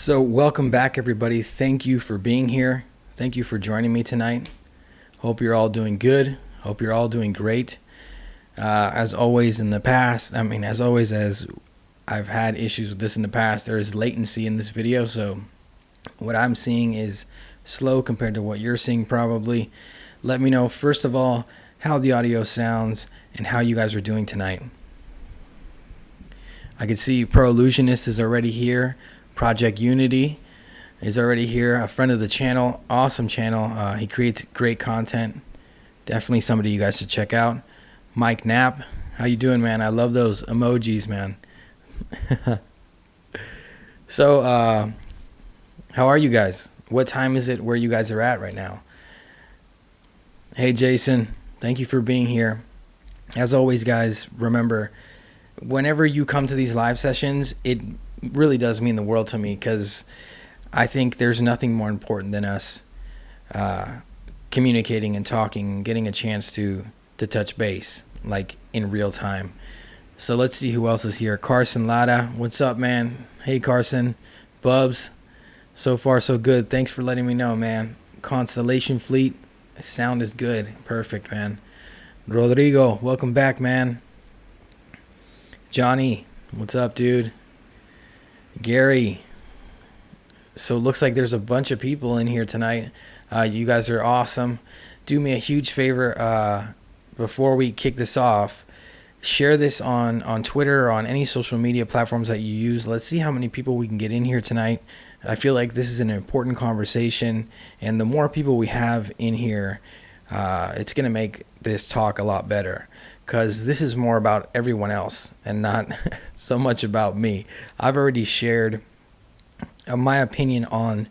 So welcome back, everybody. Thank you for being here. Thank you for joining me tonight. Hope you're all doing good. Hope you're all doing great. As always in the past, as I've had issues with this in the past, there is latency in this video. So what I'm seeing is slow compared to what you're seeing probably. Let me know, first of all, how the audio sounds and how you guys are doing tonight. I can see Pro Illusionist is already here. Project Unity is already here, a friend of the channel, awesome channel. He creates great content. Definitely somebody you guys should check out. Mike Knapp, how you doing, man? I love those emojis, man. So, how are you guys? What time is it where you guys are at right now? Hey, Jason, thank you for being here. As always, guys, remember, whenever you come to these live sessions, it really does mean the world to me, because I think there's nothing more important than us communicating and talking and getting a chance to touch base, like in real time. So let's see who else is here. Carson Lada, what's up, man? Hey, Carson. Bubs, so far so good. Thanks for letting me know, man. Constellation Fleet, sound is good. Perfect, man. Rodrigo, welcome back, man. Johnny, what's up, dude? Gary, so it looks like there's a bunch of people in here tonight. You guys are awesome. Do me a huge favor before we kick this off. Share this on Twitter or on any social media platforms that you use. Let's see how many people we can get in here tonight. I feel like this is an important conversation, and the more people we have in here, it's going to make this talk a lot better, because this is more about everyone else and not so much about me. I've already shared my opinion on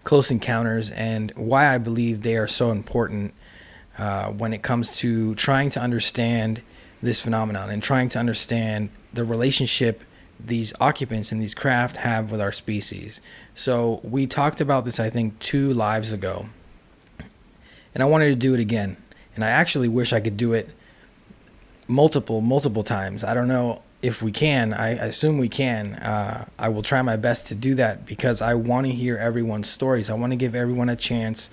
close encounters and why I believe they are so important when it comes to trying to understand this phenomenon and trying to understand the relationship these occupants in these craft have with our species. So we talked about this, I think, 2 lives ago, and I wanted to do it again. And I actually wish I could do it multiple times. I don't know if we can. I assume we can. I will try my best to do that, because I want to hear everyone's stories. I want to give everyone a chance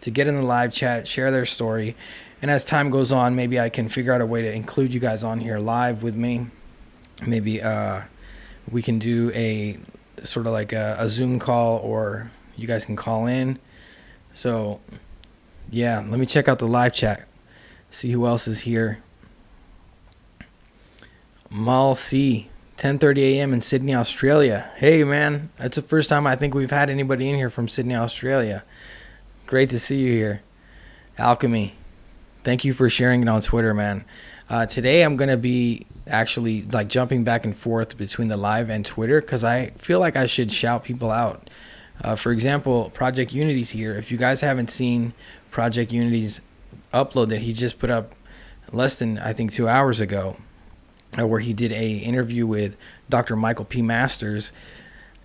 to get in the live chat, share their story, and as time goes on, maybe I can figure out a way to include you guys on here live with me. Maybe we can do a sort of like a Zoom call, or you guys can call in. So yeah, let me check out the live chat, see who else is here. Mal C, 10:30 a.m. in Sydney, Australia. Hey, man, that's the first time I think we've had anybody in here from Sydney, Australia. Great to see you here. Alchemy, thank you for sharing it on Twitter, man. Today I'm going to be actually like jumping back and forth between the live and Twitter, because I feel like I should shout people out. For example, Project Unity's here. If you guys haven't seen Project Unity's upload that he just put up less than, I think, 2 hours ago, where he did a interview with Dr. Michael P. Masters,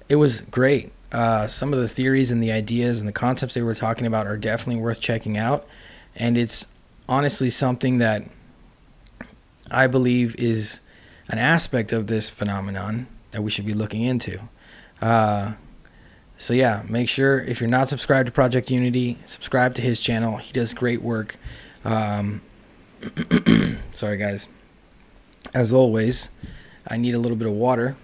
it was great. Some of the theories and the ideas and the concepts they were talking about are definitely worth checking out, and it's honestly something that I believe is an aspect of this phenomenon that we should be looking into. So yeah, make sure, if you're not subscribed to Project Unity, subscribe to his channel. He does great work. Sorry, guys. As always, I need a little bit of water.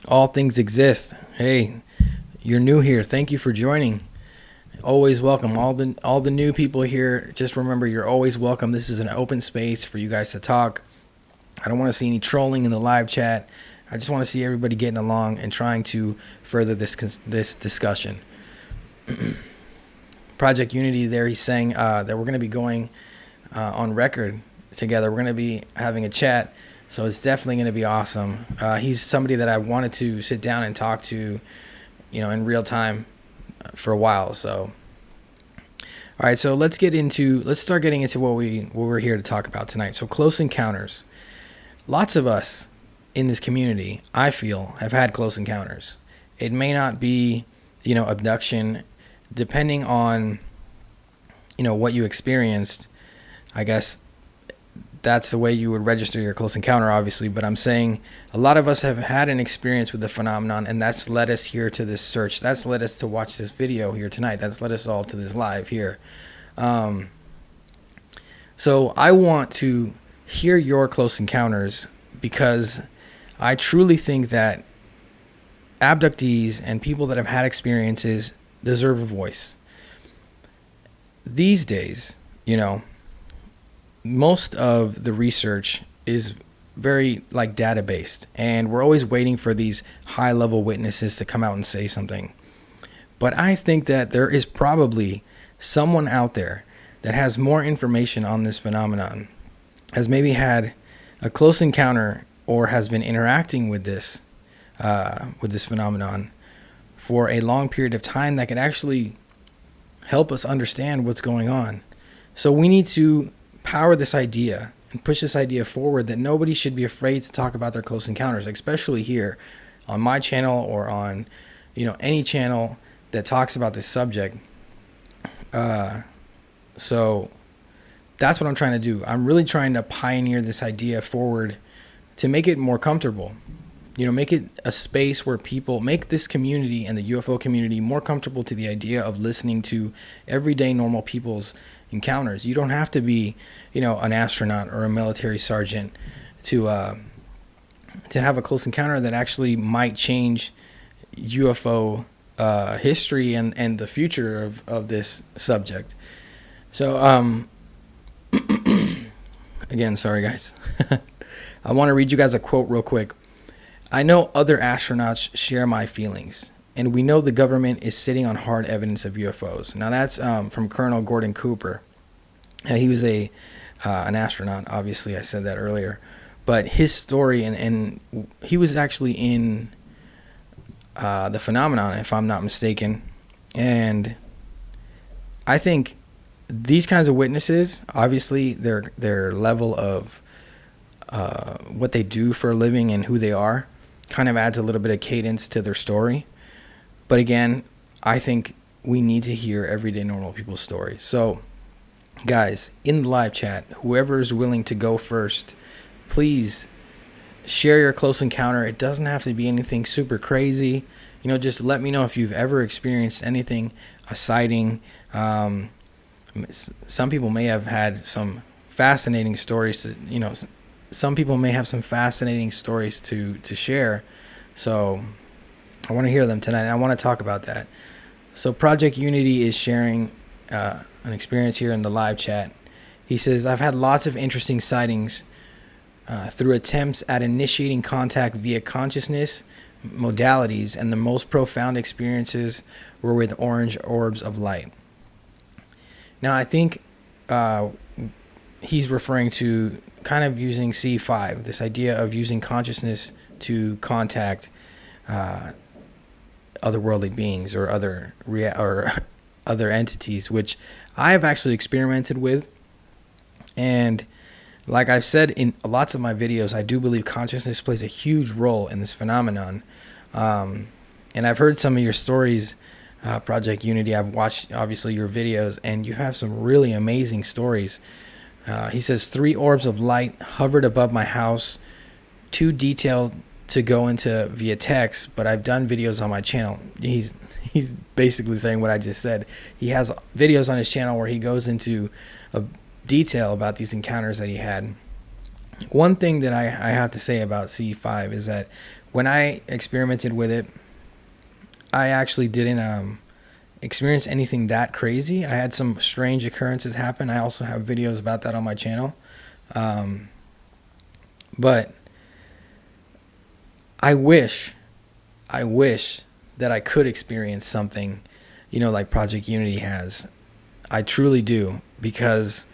All things exist. Hey, you're new here. Thank you for joining. Always welcome. All the new people here, just remember, you're always welcome. This is an open space for you guys to talk. I don't want to see any trolling in the live chat. I just want to see everybody getting along and trying to further this discussion. Project Unity there, he's saying that we're going to be going on record together. We're going to be having a chat, so it's definitely going to be awesome. He's somebody that I wanted to sit down and talk to, in real time for a while. So, all right, so let's start getting into what we're here to talk about tonight. So, close encounters. Lots of us in this community, I feel, have had close encounters. It may not be, abduction, depending on, what you experienced. I guess that's the way you would register your close encounter, obviously. But I'm saying a lot of us have had an experience with the phenomenon, and that's led us here to this search. That's led us to watch this video here tonight. That's led us all to this live here. So I want to hear your close encounters, because I truly think that abductees and people that have had experiences deserve a voice. These days, you know, most of the research is very like data based, and we're always waiting for these high level witnesses to come out and say something. But I think that there is probably someone out there that has more information on this phenomenon, has maybe had a close encounter or has been interacting with this phenomenon for a long period of time, that could actually help us understand what's going on. So we need to power this idea and push this idea forward, that nobody should be afraid to talk about their close encounters, especially here on my channel or on, you know, any channel that talks about this subject. So that's what I'm trying to do. I'm really trying to pioneer this idea forward to make it more comfortable. You know, make it a space where people, make this community and the UFO community more comfortable to the idea of listening to everyday normal people's encounters. You don't have to be, you know, an astronaut or a military sergeant to have a close encounter that actually might change UFO history and the future of this subject. So again, sorry guys. I want to read you guys a quote real quick. "I know other astronauts share my feelings, and we know the government is sitting on hard evidence of UFOs." Now that's from Colonel Gordon Cooper. He was an astronaut, obviously. I said that earlier. But his story, and he was actually in the phenomenon, if I'm not mistaken. And I think these kinds of witnesses, obviously their level of what they do for a living and who they are, kind of adds a little bit of cadence to their story. But again, I think we need to hear everyday normal people's stories. So guys, in the live chat, whoever is willing to go first, please share your close encounter. It doesn't have to be anything super crazy. You know, just let me know if you've ever experienced anything, a sighting. Some people may have had some fascinating stories to, you know, some people may have some fascinating stories to share. So I want to hear them tonight, and I want to talk about that. So Project Unity is sharing an experience here in the live chat. He says, "I've had lots of interesting sightings through attempts at initiating contact via consciousness modalities, and the most profound experiences were with orange orbs of light." Now, I think he's referring to kind of using C5, this idea of using consciousness to contact otherworldly beings or other entities, which I have actually experimented with. And like I've said in lots of my videos, I do believe consciousness plays a huge role in this phenomenon. And I've heard some of your stories, Project Unity. I've watched, obviously, your videos, and you have some really amazing stories. He says, 3 orbs of light hovered above my house, too detailed to go into via text, but I've done videos on my channel. He's basically saying what I just said. He has videos on his channel where he goes into a detail about these encounters that he had. One thing that I have to say about C5 is that when I experimented with it, I actually didn't experience anything that crazy. I had some strange occurrences happen. I also have videos about that on my channel. But I wish that I could experience something, you know, like Project Unity has. I truly do, because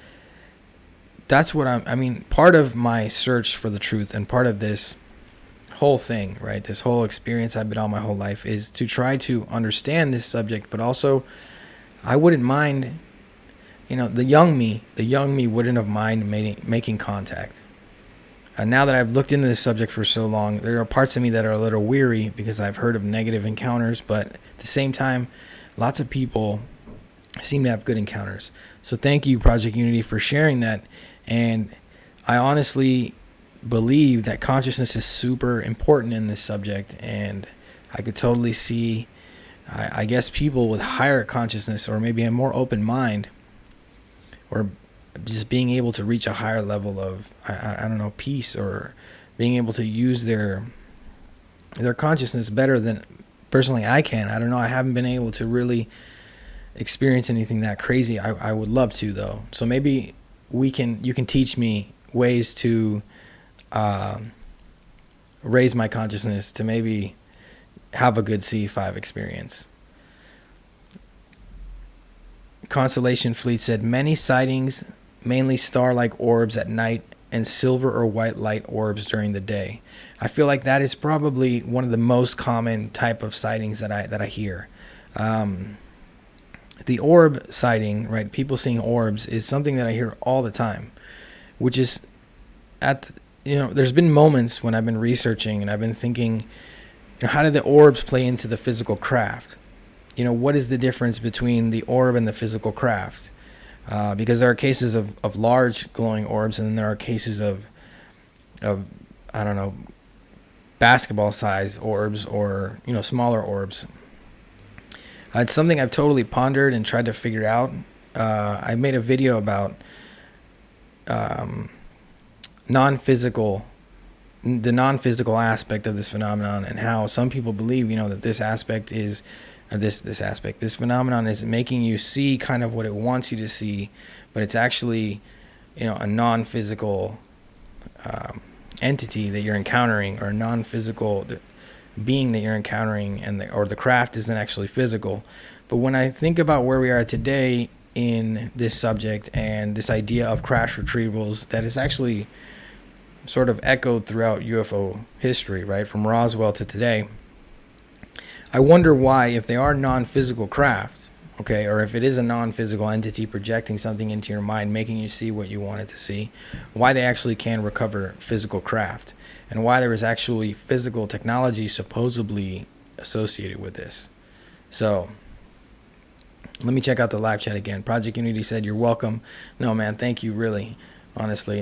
that's what I mean, part of my search for the truth and part of this whole thing, right, this whole experience I've been on my whole life, is to try to understand this subject. But also, I wouldn't mind, you know, the young me wouldn't have mind making contact. And now that I've looked into this subject for so long, there are parts of me that are a little weary because I've heard of negative encounters, but at the same time, lots of people seem to have good encounters. So thank you, Project Unity, for sharing that. And I honestly believe that consciousness is super important in this subject, and I could totally see, I guess, people with higher consciousness or maybe a more open mind, or just being able to reach a higher level of, I don't know, peace, or being able to use their consciousness better than personally I can. I don't know. I haven't been able to really experience anything that crazy. I would love to, though. So maybe you can teach me ways to raise my consciousness to maybe have a good C5 experience. Constellation Fleet said, many sightings, mainly star-like orbs at night and silver or white light orbs during the day. I feel like that is probably one of the most common type of sightings that I hear. The orb sighting, right? People seeing orbs is something that I hear all the time, which is there's been moments when I've been researching and I've been thinking, how do the orbs play into the physical craft? What is the difference between the orb and the physical craft? Because there are cases of large glowing orbs, and then there are cases of I don't know, basketball size orbs, or smaller orbs. It's something I've totally pondered and tried to figure out. I made a video about the non-physical aspect of this phenomenon, and how some people believe, that this phenomenon is making you see kind of what it wants you to see, but it's actually, a non-physical entity that you're encountering, or a non-physical being that you're encountering, or the craft isn't actually physical. But when I think about where we are today in this subject and this idea of crash retrievals, that is actually sort of echoed throughout UFO history, right, from Roswell to today, I wonder why, if they are non-physical craft, okay, or if it is a non-physical entity projecting something into your mind, making you see what you wanted to see, why they actually can recover physical craft, and why there is actually physical technology supposedly associated with this. So let me check out the live chat again. Project Unity said, you're welcome. No, man, thank you, really, honestly.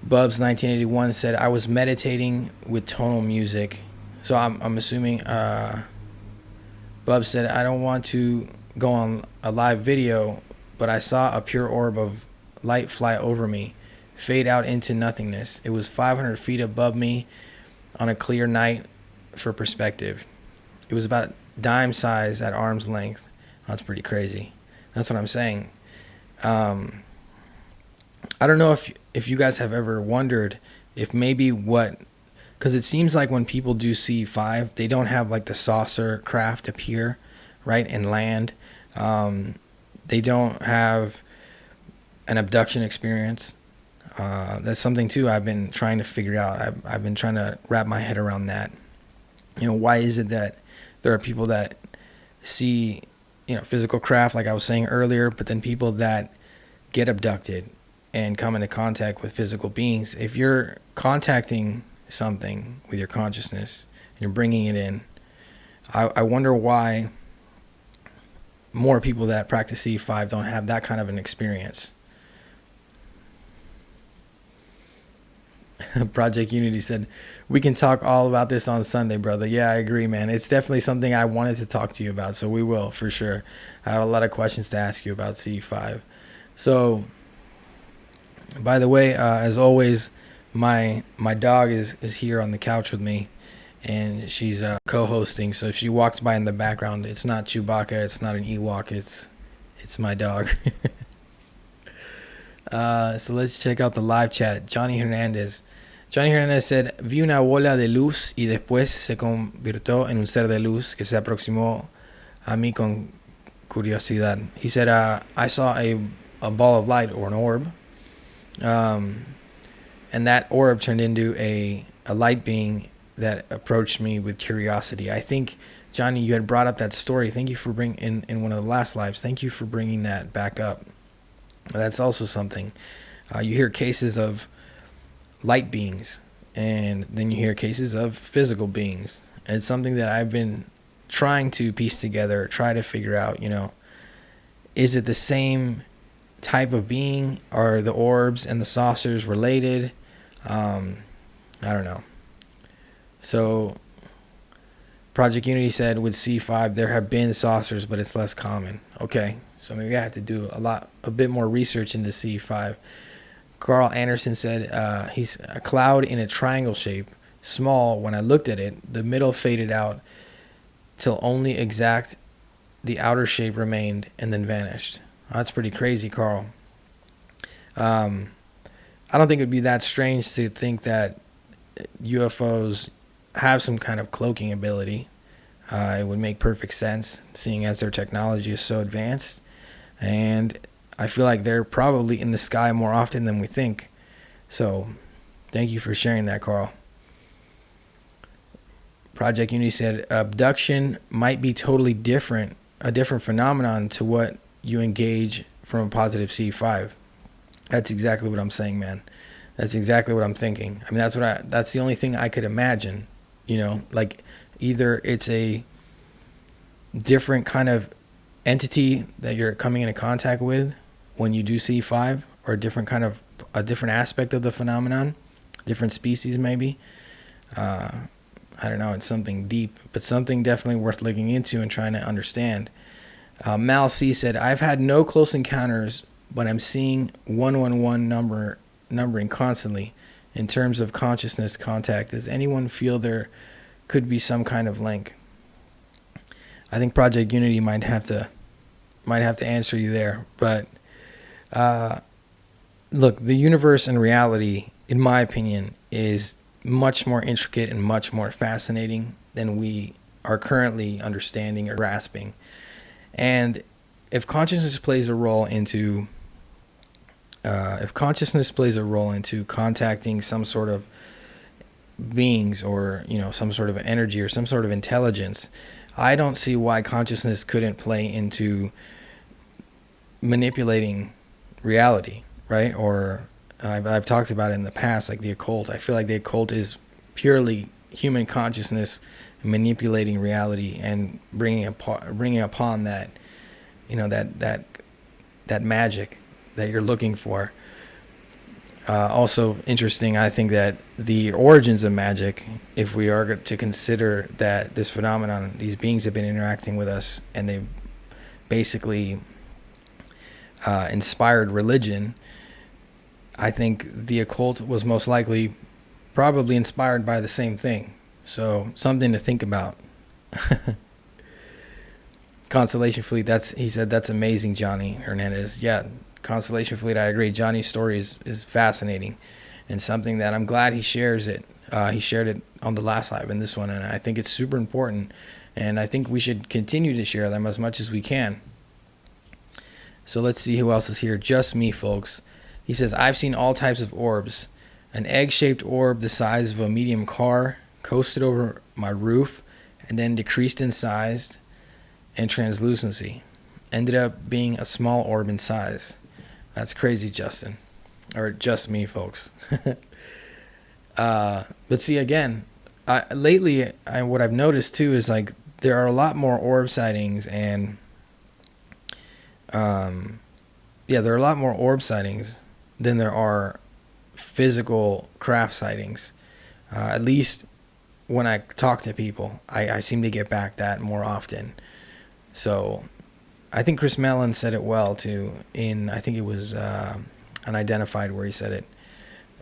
Bubs 1981 said, I was meditating with tonal music. So I'm assuming Bubs said, I don't want to go on a live video, but I saw a pure orb of light fly over me, fade out into nothingness. It was 500 feet above me on a clear night. For perspective, it was about dime size at arm's length. That's pretty crazy. That's what I'm saying. I don't know if you guys have ever wondered if maybe because it seems like when people do C5, they don't have like the saucer craft appear, right, and land. They don't have an abduction experience. That's something too I've been trying to figure out. I've been trying to wrap my head around that. Why is it that there are people that see, physical craft, like I was saying earlier, but then people that get abducted and come into contact with physical beings? If you're contacting something with your consciousness and you're bringing it in, I wonder why more people that practice C5 don't have that kind of an experience. Project Unity said, we can talk all about this on Sunday, brother. Yeah, I agree, man. It's definitely something I wanted to talk to you about, so we will, for sure. I have a lot of questions to ask you about C5. So, by the way, as always, my dog is here on the couch with me, and she's co-hosting. So if she walks by in the background, it's not Chewbacca, it's not an Ewok, it's my dog. So let's check out the live chat. Johnny Hernandez said, vi una bola de luz y después se convirtió en un ser de luz que se aproximó a mí con curiosidad. He said, I saw a ball of light, or an orb, and that orb turned into a light being that approached me with curiosity. I think, Johnny, you had brought up that story. Thank you for bringing in one of the last lives. Thank you for bringing that back up. That's also something. You hear cases of light beings, and then you hear cases of physical beings. And it's something that I've been trying to piece together, try to figure out, is it the same type of being? Are the orbs and the saucers related? I don't know. So Project Unity said with C5 there have been saucers, but it's less common. Okay, so maybe I have to do a bit more research into C5. Carl Anderson said he's a cloud in a triangle shape, small. When I looked at it, the middle faded out till only exact the outer shape remained and then vanished. That's pretty crazy, Carl. I don't think it would be that strange to think that UFOs have some kind of cloaking ability. It would make perfect sense, seeing as their technology is so advanced. And I feel like they're probably in the sky more often than we think. So thank you for sharing that, Carl. Project Unity said abduction might be totally different, a different phenomenon to what you engage from a positive C5. That's exactly what I'm saying, man. That's exactly what I'm thinking. I mean, that's the only thing I could imagine, like either it's a different kind of entity that you're coming into contact with when you do C5, or a different aspect of the phenomenon, different species maybe. I don't know. It's something deep, but something definitely worth looking into and trying to understand. Mal C said, I've had no close encounters, but I'm seeing 111 numbering constantly in terms of consciousness contact. Does anyone feel there could be some kind of link? I think Project Unity might have to answer you there. But look, the universe and reality, in my opinion, is much more intricate and much more fascinating than we are currently understanding or grasping. And if consciousness plays a role into contacting some sort of beings, or some sort of energy or some sort of intelligence, I don't see why consciousness couldn't play into manipulating reality, right? Or I've talked about it in the past, like the occult. I feel like the occult is purely human consciousness manipulating reality and bringing upon that, that magic that you're looking for. Also interesting, I think that the origins of magic, if we are to consider that this phenomenon, these beings have been interacting with us and they've basically inspired religion, I think the occult was most likely probably inspired by the same thing. So something to think about. Constellation Fleet, he said that's amazing, Johnny Hernandez. Yeah, Constellation Fleet, I agree. Johnny's story is fascinating and something that I'm glad he shares it. He shared it on the last live and this one, and I think it's super important, and I think we should continue to share them as much as we can. So let's see who else is here. Just me, folks. He says, I've seen all types of orbs. An egg-shaped orb the size of a medium car coasted over my roof and then decreased in size and translucency. Ended up being a small orb in size. That's crazy, Justin. Or just me, folks. But see, again, lately, what I've noticed too is like there are a lot more orb sightings, and there are a lot more orb sightings than there are physical craft sightings. At least when I talk to people, I seem to get back that more often. So I think Chris Mellon said it well too, I think it was Unidentified where he said it,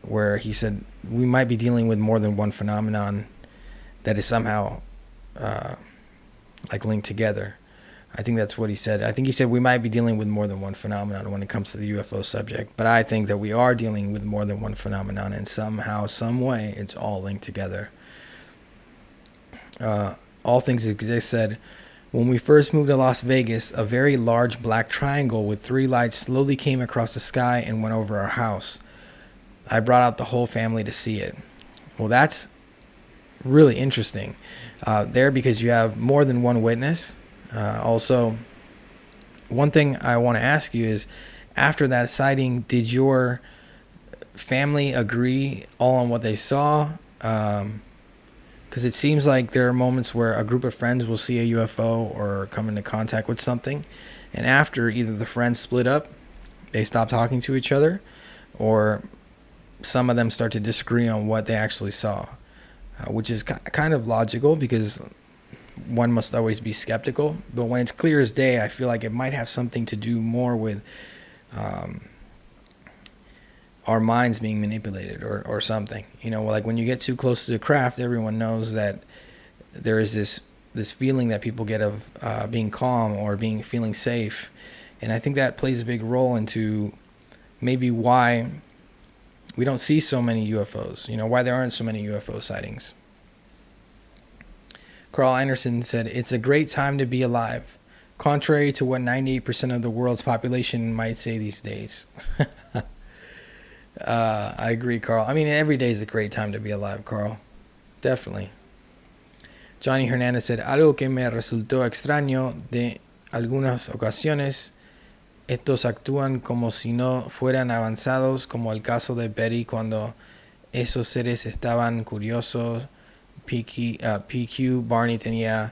where he said we might be dealing with more than one phenomenon that is somehow like linked together. I think that's what he said. I think he said we might be dealing with more than one phenomenon when it comes to the UFO subject, but I think that we are dealing with more than one phenomenon, and somehow, some way, it's all linked together. All Things Exist said, when we first moved to Las Vegas, a very large black triangle with 3 lights slowly came across the sky and went over our house. I brought out the whole family to see it. Well, that's really interesting there, because you have more than one witness. Also, one thing I want to ask you is, after that sighting, did your family agree all on what they saw? Because it seems like there are moments where a group of friends will see a UFO or come into contact with something, and after, either the friends split up they stop talking to each other, or some of them start to disagree on what they actually saw, which is kind of logical because one must always be skeptical. But when it's clear as day, I feel like it might have something to do more with our minds being manipulated or something. You know, like when you get too close to the craft, everyone knows that there is this feeling that people get of being calm or feeling safe. And I think that plays a big role into maybe why we don't see so many UFOs, you know, why there aren't so many UFO sightings. Carl Anderson said, "It's a great time to be alive, contrary to what 98% of the world's population might say these days." I agree, Carl. I mean, every day is a great time to be alive, Carl. Definitely. Johnny Hernandez said, "Algo que me resultó extraño de algunas ocasiones, estos actúan como si no fueran avanzados, como el caso de Betty cuando esos seres estaban curiosos. PQ, Barney tenía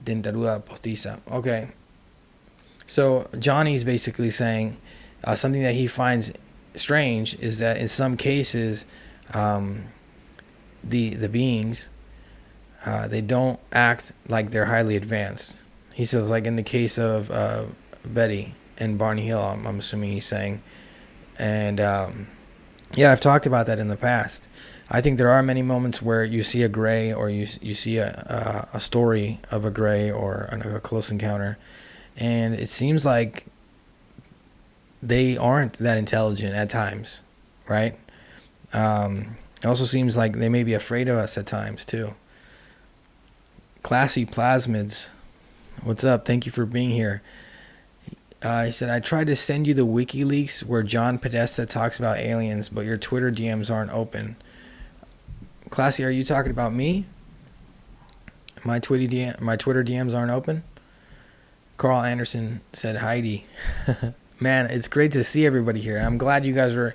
dentadura postiza." Okay. So Johnny's basically saying something that he finds strange is that in some cases, the beings, they don't act like they're highly advanced. He says, like in the case of Betty and Barney Hill, I'm assuming he's saying. And yeah, I've talked about that in the past. I think there are many moments where you see a gray, or you see a story of a gray or a close encounter, and it seems like they aren't that intelligent at times, right? It also seems like they may be afraid of us at times too. Classy Plasmids, what's up? Thank you for being here. He said, "I tried to send you the WikiLeaks where John Podesta talks about aliens, but your Twitter DMs aren't open." Classy, are you talking about me? My Twitter DMs aren't open? Carl Anderson said, "Heidi." Man, it's great to see everybody here. I'm glad you guys are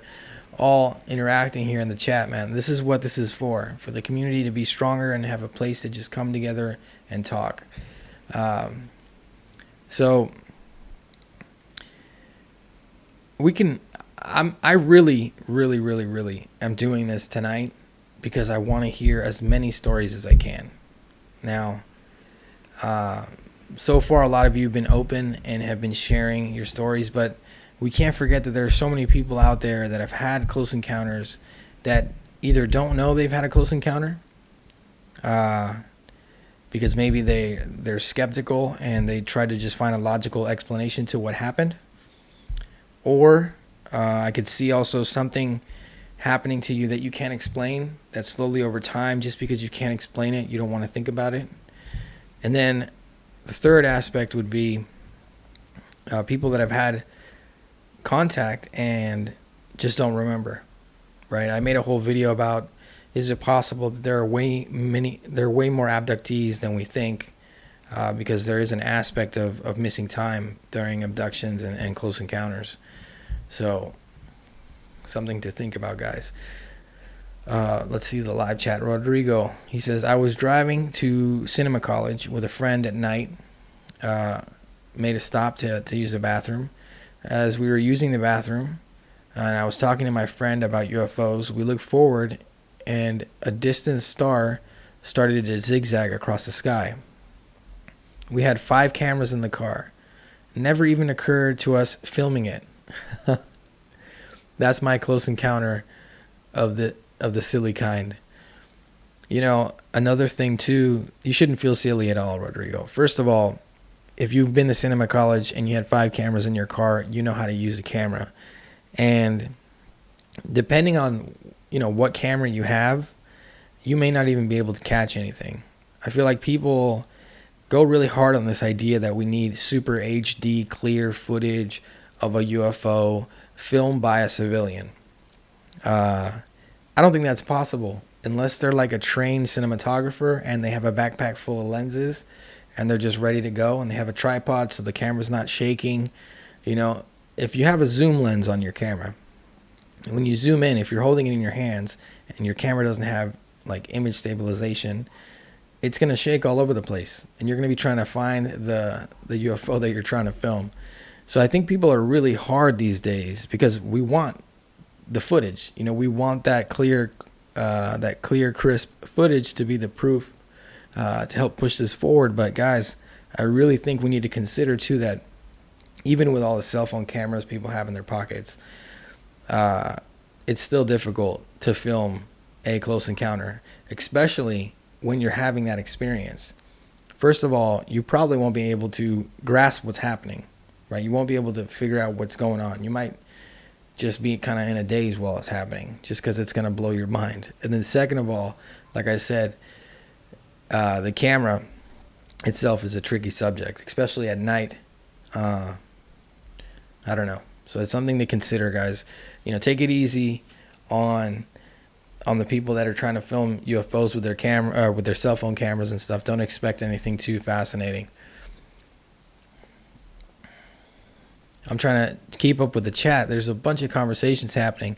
all interacting here in the chat, man. This is what this is for the community to be stronger and have a place to just come together and talk. So we can, I really am doing this tonight because I want to hear as many stories as I can. Now, so far a lot of you have been open and have been sharing your stories, but we can't forget that there are so many people out there that have had close encounters that either don't know they've had a close encounter, because maybe they're skeptical and they try to just find a logical explanation to what happened, or I could see also something happening to you that you can't explain, that slowly over time, just because you can't explain it, you don't want to think about it. And then the third aspect would be people that have had contact and just don't remember, right? I made a whole video about, is it possible that there are way more abductees than we think, because there is an aspect of missing time during abductions and close encounters. So something to think about, guys. Let's see the live chat. Rodrigo, he says, "I was driving to Cinema College with a friend at night, made a stop to use the bathroom. As we were using the bathroom and I was talking to my friend about UFOs, we looked forward and a distant star started to zigzag across the sky. We had 5 cameras in the car. Never even occurred to us filming it." That's my close encounter of the silly kind. You know, another thing too, you shouldn't feel silly at all, Rodrigo. First of all, if you've been to Cinema College and you had 5 cameras in your car, you know how to use a camera. And depending on, you know, what camera you have, you may not even be able to catch anything. I feel like people go really hard on this idea that we need super HD clear footage of a UFO filmed by a civilian. I don't think that's possible unless they're like a trained cinematographer and they have a backpack full of lenses and they're just ready to go and they have a tripod so the camera's not shaking. You know, if you have a zoom lens on your camera, when you zoom in, if you're holding it in your hands and your camera doesn't have like image stabilization, it's going to shake all over the place and you're going to be trying to find the UFO that you're trying to film. So I think people are really hard these days because we want the footage. You know, we want that clear, crisp footage to be the proof to help push this forward. But guys, I really think we need to consider too that even with all the cell phone cameras people have in their pockets, it's still difficult to film a close encounter, especially when you're having that experience. First of all, you probably won't be able to grasp what's happening, right? You won't be able to figure out what's going on. You might just be kind of in a daze while it's happening, just because it's going to blow your mind. And then second of all, like I said, the camera itself is a tricky subject, especially at night. I don't know. So it's something to consider, guys. You know, take it easy on the people that are trying to film UFOs with their camera, with their cell phone cameras and stuff. Don't expect anything too fascinating. I'm trying to keep up with the chat. There's a bunch of conversations happening.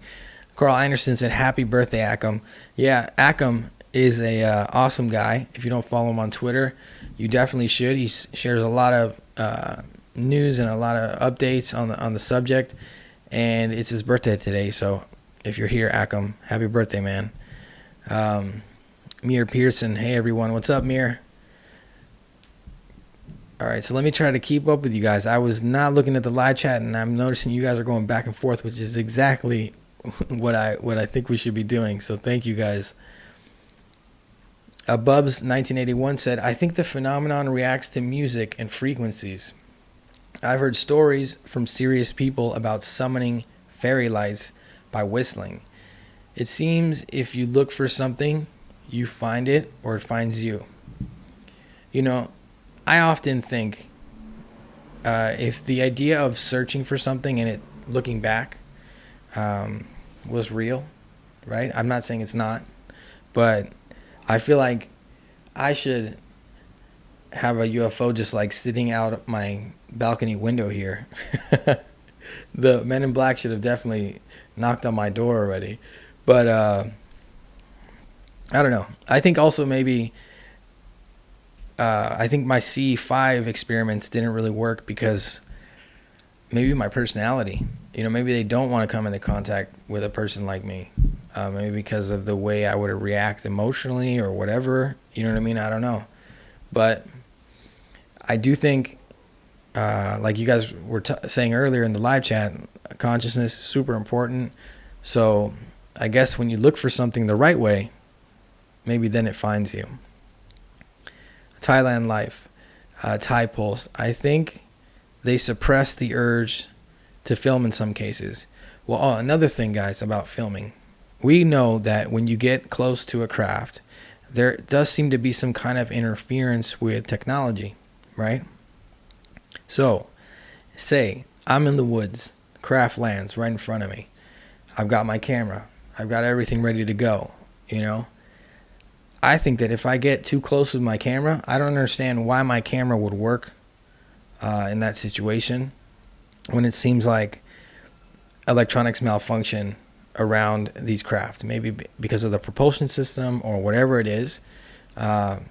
Carl Anderson said, "Happy birthday, Ackham." Yeah, Ackham is a awesome guy. If you don't follow him on Twitter, you definitely should. He shares a lot of news and a lot of updates on the subject, and it's his birthday today. So if you're here, Ackham, happy birthday, man. Mir Pearson, hey everyone, what's up, Mir? All right, so let me try to keep up with you guys. I was not looking at the live chat, and I'm noticing you guys are going back and forth, which is exactly what I think we should be doing. So thank you guys. Bubs 1981 said, "I think the phenomenon reacts to music and frequencies. I've heard stories from serious people about summoning fairy lights by whistling. It seems if you look for something, you find it or it finds you." You know, I often think if the idea of searching for something and it looking back was real, right? I'm not saying it's not, but I feel like I should have a UFO just like sitting out my balcony window here. The Men in Black should have definitely knocked on my door already. But I don't know. I think also maybe I think my C5 experiments didn't really work because maybe my personality, you know, maybe they don't want to come into contact with a person like me. Maybe because of the way I would react emotionally or whatever. You know what I mean? I don't know. But I do think, like you guys were saying earlier in the live chat, consciousness is super important. So I guess when you look for something the right way, maybe then it finds you. Thailand Life, Thai Pulse. I think they suppress the urge to film in some cases. Well, another thing, guys, about filming. We know that when you get close to a craft, there does seem to be some kind of interference with technology, right? So, say I'm in the woods, craft lands right in front of me. I've got my camera. I've got everything ready to go, you know? I think that if I get too close with my camera, I don't understand why my camera would work in that situation when it seems like electronics malfunction around these craft. Maybe because of the propulsion system or whatever it is. But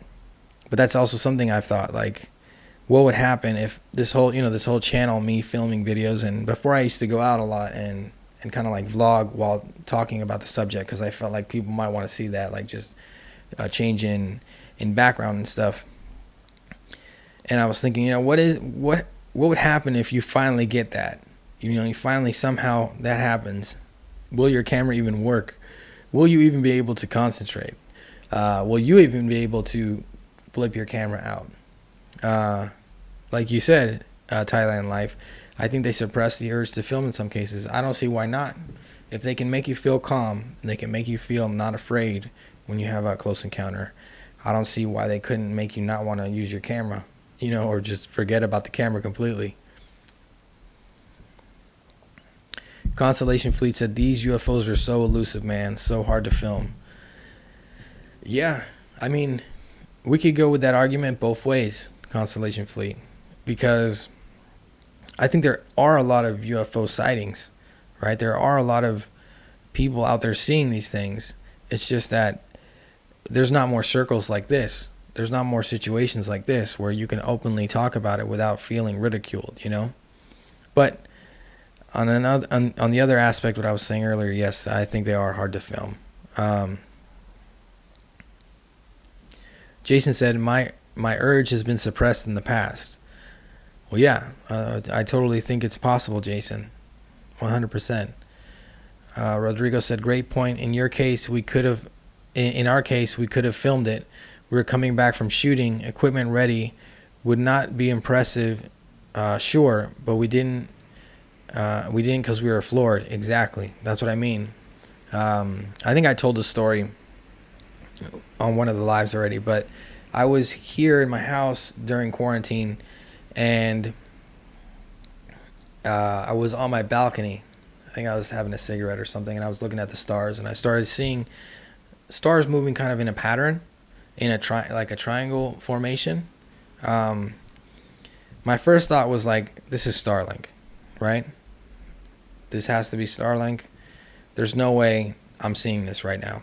that's also something I've thought, like, what would happen if this whole channel, me filming videos, and before I used to go out a lot and kind of like vlog while talking about the subject because I felt like people might want to see that, like just change in background and stuff. And I was thinking, you know, what would happen if you finally get that? You know, you finally somehow that happens. Will your camera even work? Will you even be able to concentrate? Will you even be able to flip your camera out? Like you said, Thailand Life, I think they suppress the urge to film in some cases. I don't see why not. If they can make you feel calm, they can make you feel not afraid when you have a close encounter, I don't see why they couldn't make you not want to use your camera, you know, or just forget about the camera completely. Constellation Fleet said, "These UFOs are so elusive, man. So hard to film." Yeah, I mean, we could go with that argument both ways, Constellation Fleet, because I think there are a lot of UFO sightings, right? There are a lot of people out there seeing these things. It's just that there's not more circles like this. There's not more situations like this where you can openly talk about it without feeling ridiculed, you know? But on the other aspect, what I was saying earlier, yes, I think they are hard to film. Jason said, my urge has been suppressed in the past. Well, yeah, I totally think it's possible, Jason. 100%. Rodrigo said, great point. In your case, we could have, in our case, we could have filmed it. We were coming back from shooting, equipment ready. Would not be impressive, sure, but we didn't because we were floored. Exactly. That's what I mean. I think I told the story on one of the lives already, but I was here in my house during quarantine, and I was on my balcony. I think I was having a cigarette or something, and I was looking at the stars, and I started seeing stars moving kind of in a pattern, in a triangle formation. My first thought was like, this is Starlink, right? This has to be Starlink. There's no way I'm seeing this right now.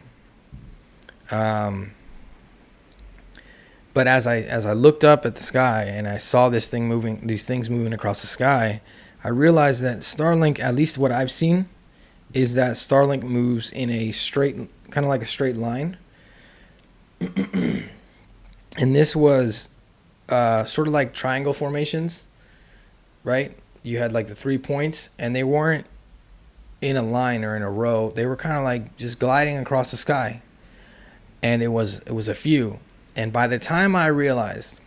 But as I looked up at the sky and I saw these things moving across the sky, I realized that Starlink, at least what I've seen, is that Starlink moves in a straight, kind of like a straight line. And this was sort of like triangle formations, right? You had like the 3 points, and they weren't in a line or in a row. They were kind of like just gliding across the sky. And it was a few. And by the time I realized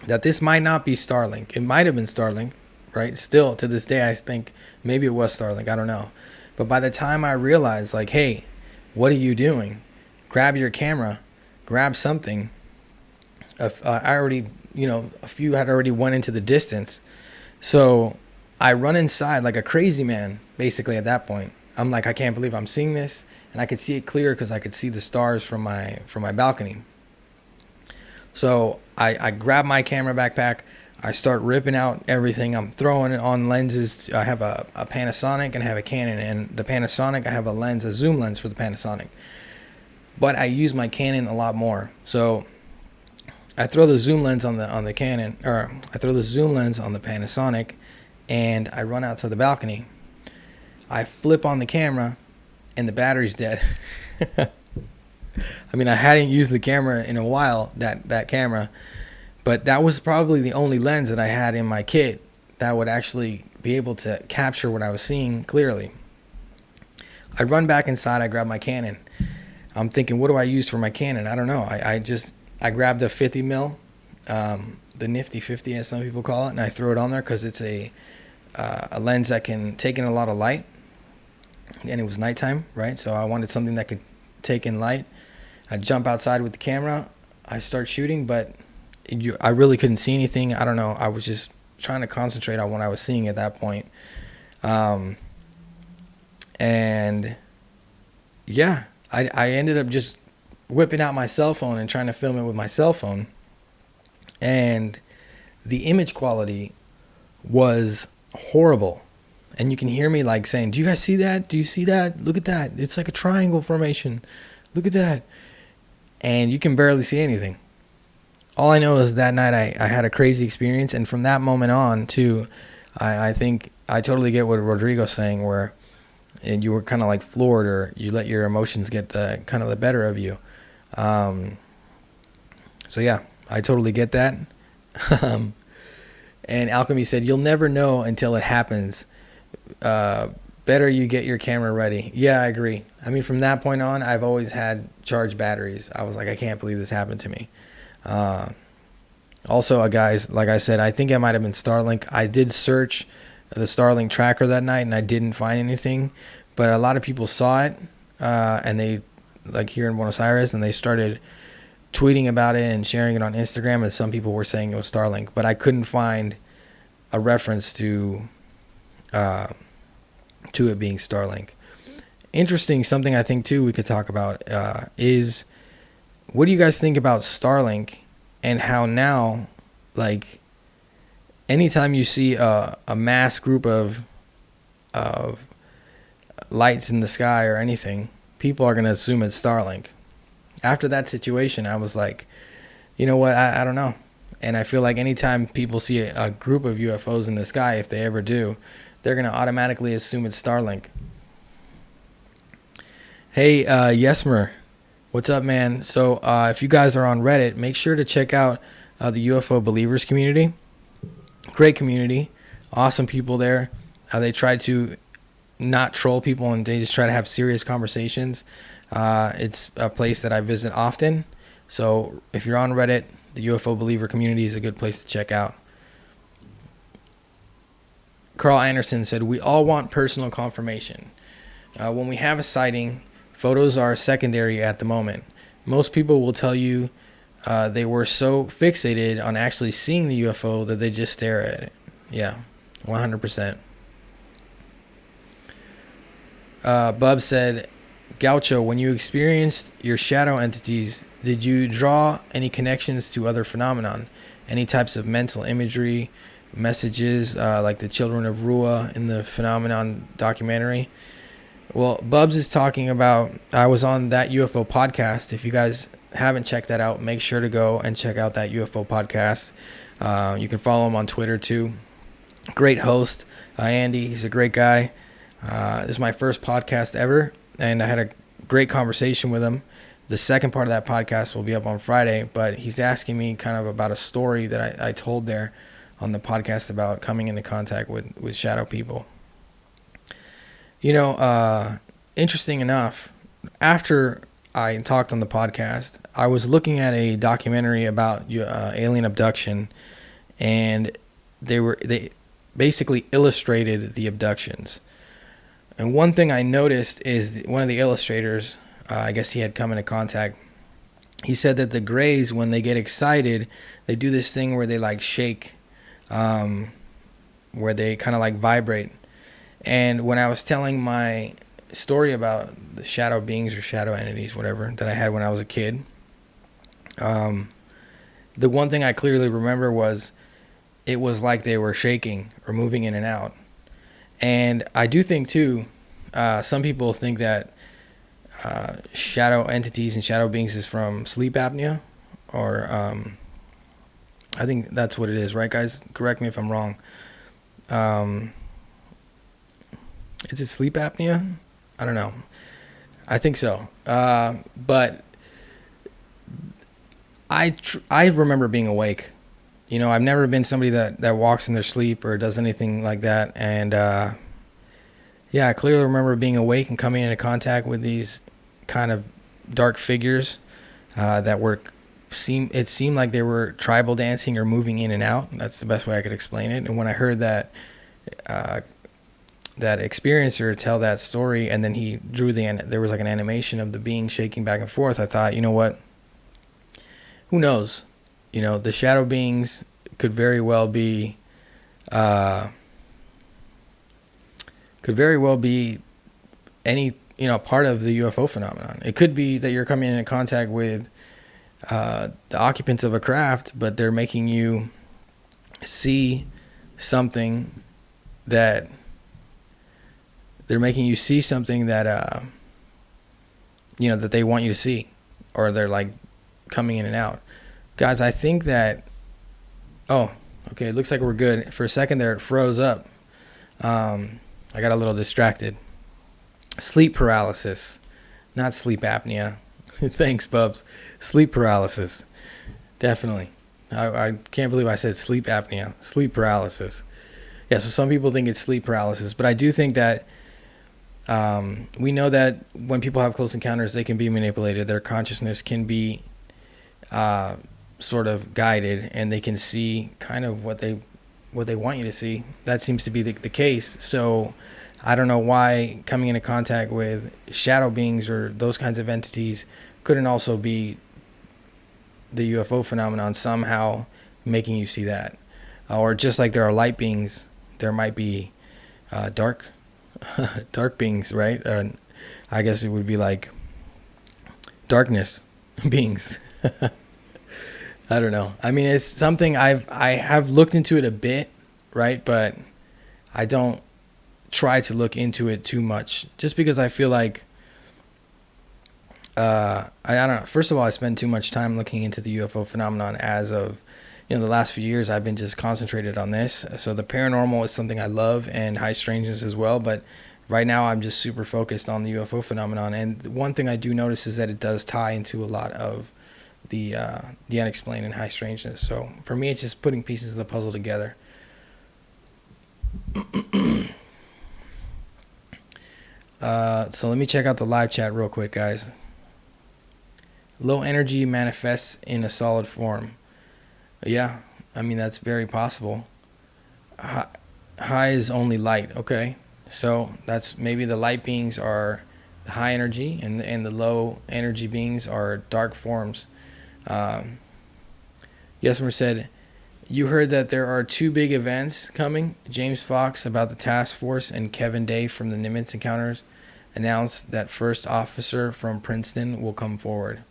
that this might not be Starlink, it might have been Starlink, right? Still, to this day, I think maybe it was Starlink. I don't know. But by the time I realized, like, hey, what are you doing? Grab your camera, grab something. I already, a few had already went into the distance. So I run inside like a crazy man, basically, at that point. I'm like, I can't believe I'm seeing this. And I could see it clear because I could see the stars from my balcony. So I grab my camera backpack. I start ripping out everything. I'm throwing it on lenses. I have a Panasonic and I have a Canon. And the Panasonic, I have a zoom lens for the Panasonic. But I use my Canon a lot more. So I throw the zoom lens on the Canon, or I throw the zoom lens on the Panasonic, and I run out to the balcony. I flip on the camera, and the battery's dead. I mean, I hadn't used the camera in a while, that camera, but that was probably the only lens that I had in my kit that would actually be able to capture what I was seeing clearly. I run back inside, I grab my Canon. I'm thinking, what do I use for my Canon? I don't know. I grabbed a 50 mil, the nifty 50 as some people call it, and I throw it on there because it's a lens that can take in a lot of light. And it was nighttime, right? So I wanted something that could take in light. I jump outside with the camera. I start shooting, but I really couldn't see anything. I don't know. I was just trying to concentrate on what I was seeing at that point. And yeah, I ended up just whipping out my cell phone and trying to film it with my cell phone. And the image quality was horrible. And you can hear me like saying, do you guys see that? Do you see that? Look at that. It's like a triangle formation. Look at that. And you can barely see anything. All I know is that night I had a crazy experience. And from that moment on, too, I think I totally get what Rodrigo's saying, where you were kind of like floored, or you let your emotions get the better of you. So, yeah, I totally get that. And Alchemy said, you'll never know until it happens. Better you get your camera ready. Yeah, I agree. I mean, from that point on, I've always had charged batteries. I was like, I can't believe this happened to me. Also, guys, like I said, I think it might have been Starlink. I did search the Starlink tracker that night, and I didn't find anything. But a lot of people saw it, and they, like here in Buenos Aires, and they started tweeting about it and sharing it on Instagram, and some people were saying it was Starlink. But I couldn't find a reference to it being Starlink. Interesting, something I think too we could talk about is, what do you guys think about Starlink and how now, like, anytime you see a mass group of lights in the sky or anything, people are going to assume it's Starlink. After that situation, I was like, you know what, I don't know. And I feel like anytime people see a group of UFOs in the sky, if they ever do, they're going to automatically assume it's Starlink. Hey, Yesmer, what's up, man? So if you guys are on Reddit, make sure to check out the UFO Believers community. Great community. Awesome people there. They try to not troll people, and they just try to have serious conversations. It's a place that I visit often. So if you're on Reddit, the UFO Believer community is a good place to check out. Carl Anderson said, we all want personal confirmation. When we have a sighting, photos are secondary at the moment. Most people will tell you they were so fixated on actually seeing the UFO that they just stare at it. Yeah, 100%. Bub said, Gaucho, when you experienced your shadow entities, did you draw any connections to other phenomenon? Any types of mental imagery, messages, like the Children of Rua in the Phenomenon documentary? Well, Bubs is talking about, I was on That UFO podcast. If you guys haven't checked that out, make sure to go and check out That UFO podcast. You can follow him on Twitter too. Great host, Andy. He's a great guy. This is my first podcast ever, and I had a great conversation with him. The second part of that podcast will be up on Friday, but he's asking me kind of about a story that I told there on the podcast about coming into contact with shadow people. You know, interesting enough, after I talked on the podcast, I was looking at a documentary about alien abduction, and they basically illustrated the abductions. And one thing I noticed is one of the illustrators, I guess he had come into contact, he said that the Greys, when they get excited, they do this thing where they like shake, where they kind of like vibrate. And when I was telling my story about the shadow beings or shadow entities, whatever, that I had when I was a kid, the one thing I clearly remember was it was like they were shaking or moving in and out. And I do think, too, some people think that shadow entities and shadow beings is from sleep apnea. Or I think that's what it is, right, guys? Correct me if I'm wrong. Is it sleep apnea? I don't know. I think so. But I remember being awake. You know, I've never been somebody that walks in their sleep or does anything like that. And, yeah, I clearly remember being awake and coming into contact with these kind of dark figures that it seemed like they were tribal dancing or moving in and out. That's the best way I could explain it. And when I heard that experiencer tell that story, and then he drew there was like an animation of the being shaking back and forth, I thought, you know what? Who knows? You know, the shadow beings could very well be any, you know, part of the UFO phenomenon. It could be that you're coming into contact with the occupants of a craft, but they're making you see something that you know, that they want you to see, or they're like coming in and out. Guys, I think that, oh, okay, it looks like we're good. For a second there, it froze up. I got a little distracted. Sleep paralysis, not sleep apnea. Thanks, Bubs. Sleep paralysis, definitely. I can't believe I said sleep apnea. Sleep paralysis. Yeah, so some people think it's sleep paralysis, but I do think that we know that when people have close encounters, they can be manipulated. Their consciousness can be sort of guided, and they can see kind of what they want you to see. That seems to be the case. So I don't know why coming into contact with shadow beings or those kinds of entities couldn't also be the UFO phenomenon somehow making you see that. Or just like there are light beings, there might be dark beings, right? I guess it would be like darkness beings. I don't know. I mean, it's something I have looked into it a bit, right? But I don't try to look into it too much, just because I feel like I don't know. First of all, I spend too much time looking into the UFO phenomenon as of the last few years I've been just concentrated on this. So the paranormal is something I love, and high strangeness as well. But right now I'm just super focused on the UFO phenomenon. And one thing I do notice is that it does tie into a lot of the unexplained and high strangeness. So for me, it's just putting pieces of the puzzle together. So let me check out the live chat real quick, guys. Low energy manifests in a solid form. Yeah, I mean, that's very possible. High is only light. Okay, so that's maybe the light beings are high energy, and the low energy beings are dark forms. Yesmer said, you heard that there are 2 big events coming. James Fox about the task force and Kevin Day from the Nimitz Encounters announced that first officer from Princeton will come forward.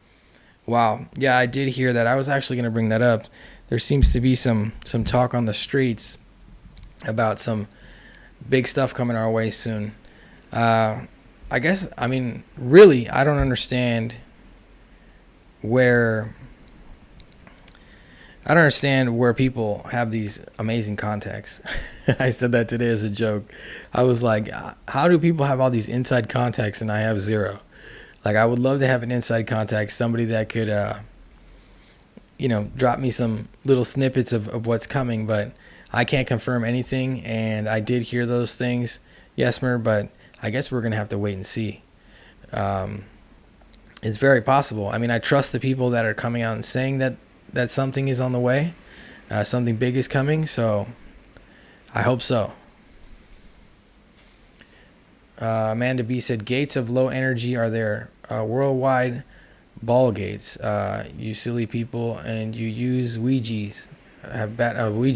Wow. Yeah, I did hear that. I was actually going to bring that up. There seems to be some talk on the streets about some big stuff coming our way soon. I guess, I mean, really, I don't understand where people have these amazing contacts. I said that today as a joke. I was like, how do people have all these inside contacts and I have zero? Like, I would love to have an inside contact, somebody that could, drop me some little snippets of what's coming, but I can't confirm anything, and I did hear those things, Yesmer, but I guess we're going to have to wait and see. It's very possible. I mean, I trust the people that are coming out and saying that something is on the way, something big is coming, so I hope so. Amanda B said, gates of low energy are there. Worldwide ball gates. You silly people, and you use Ouija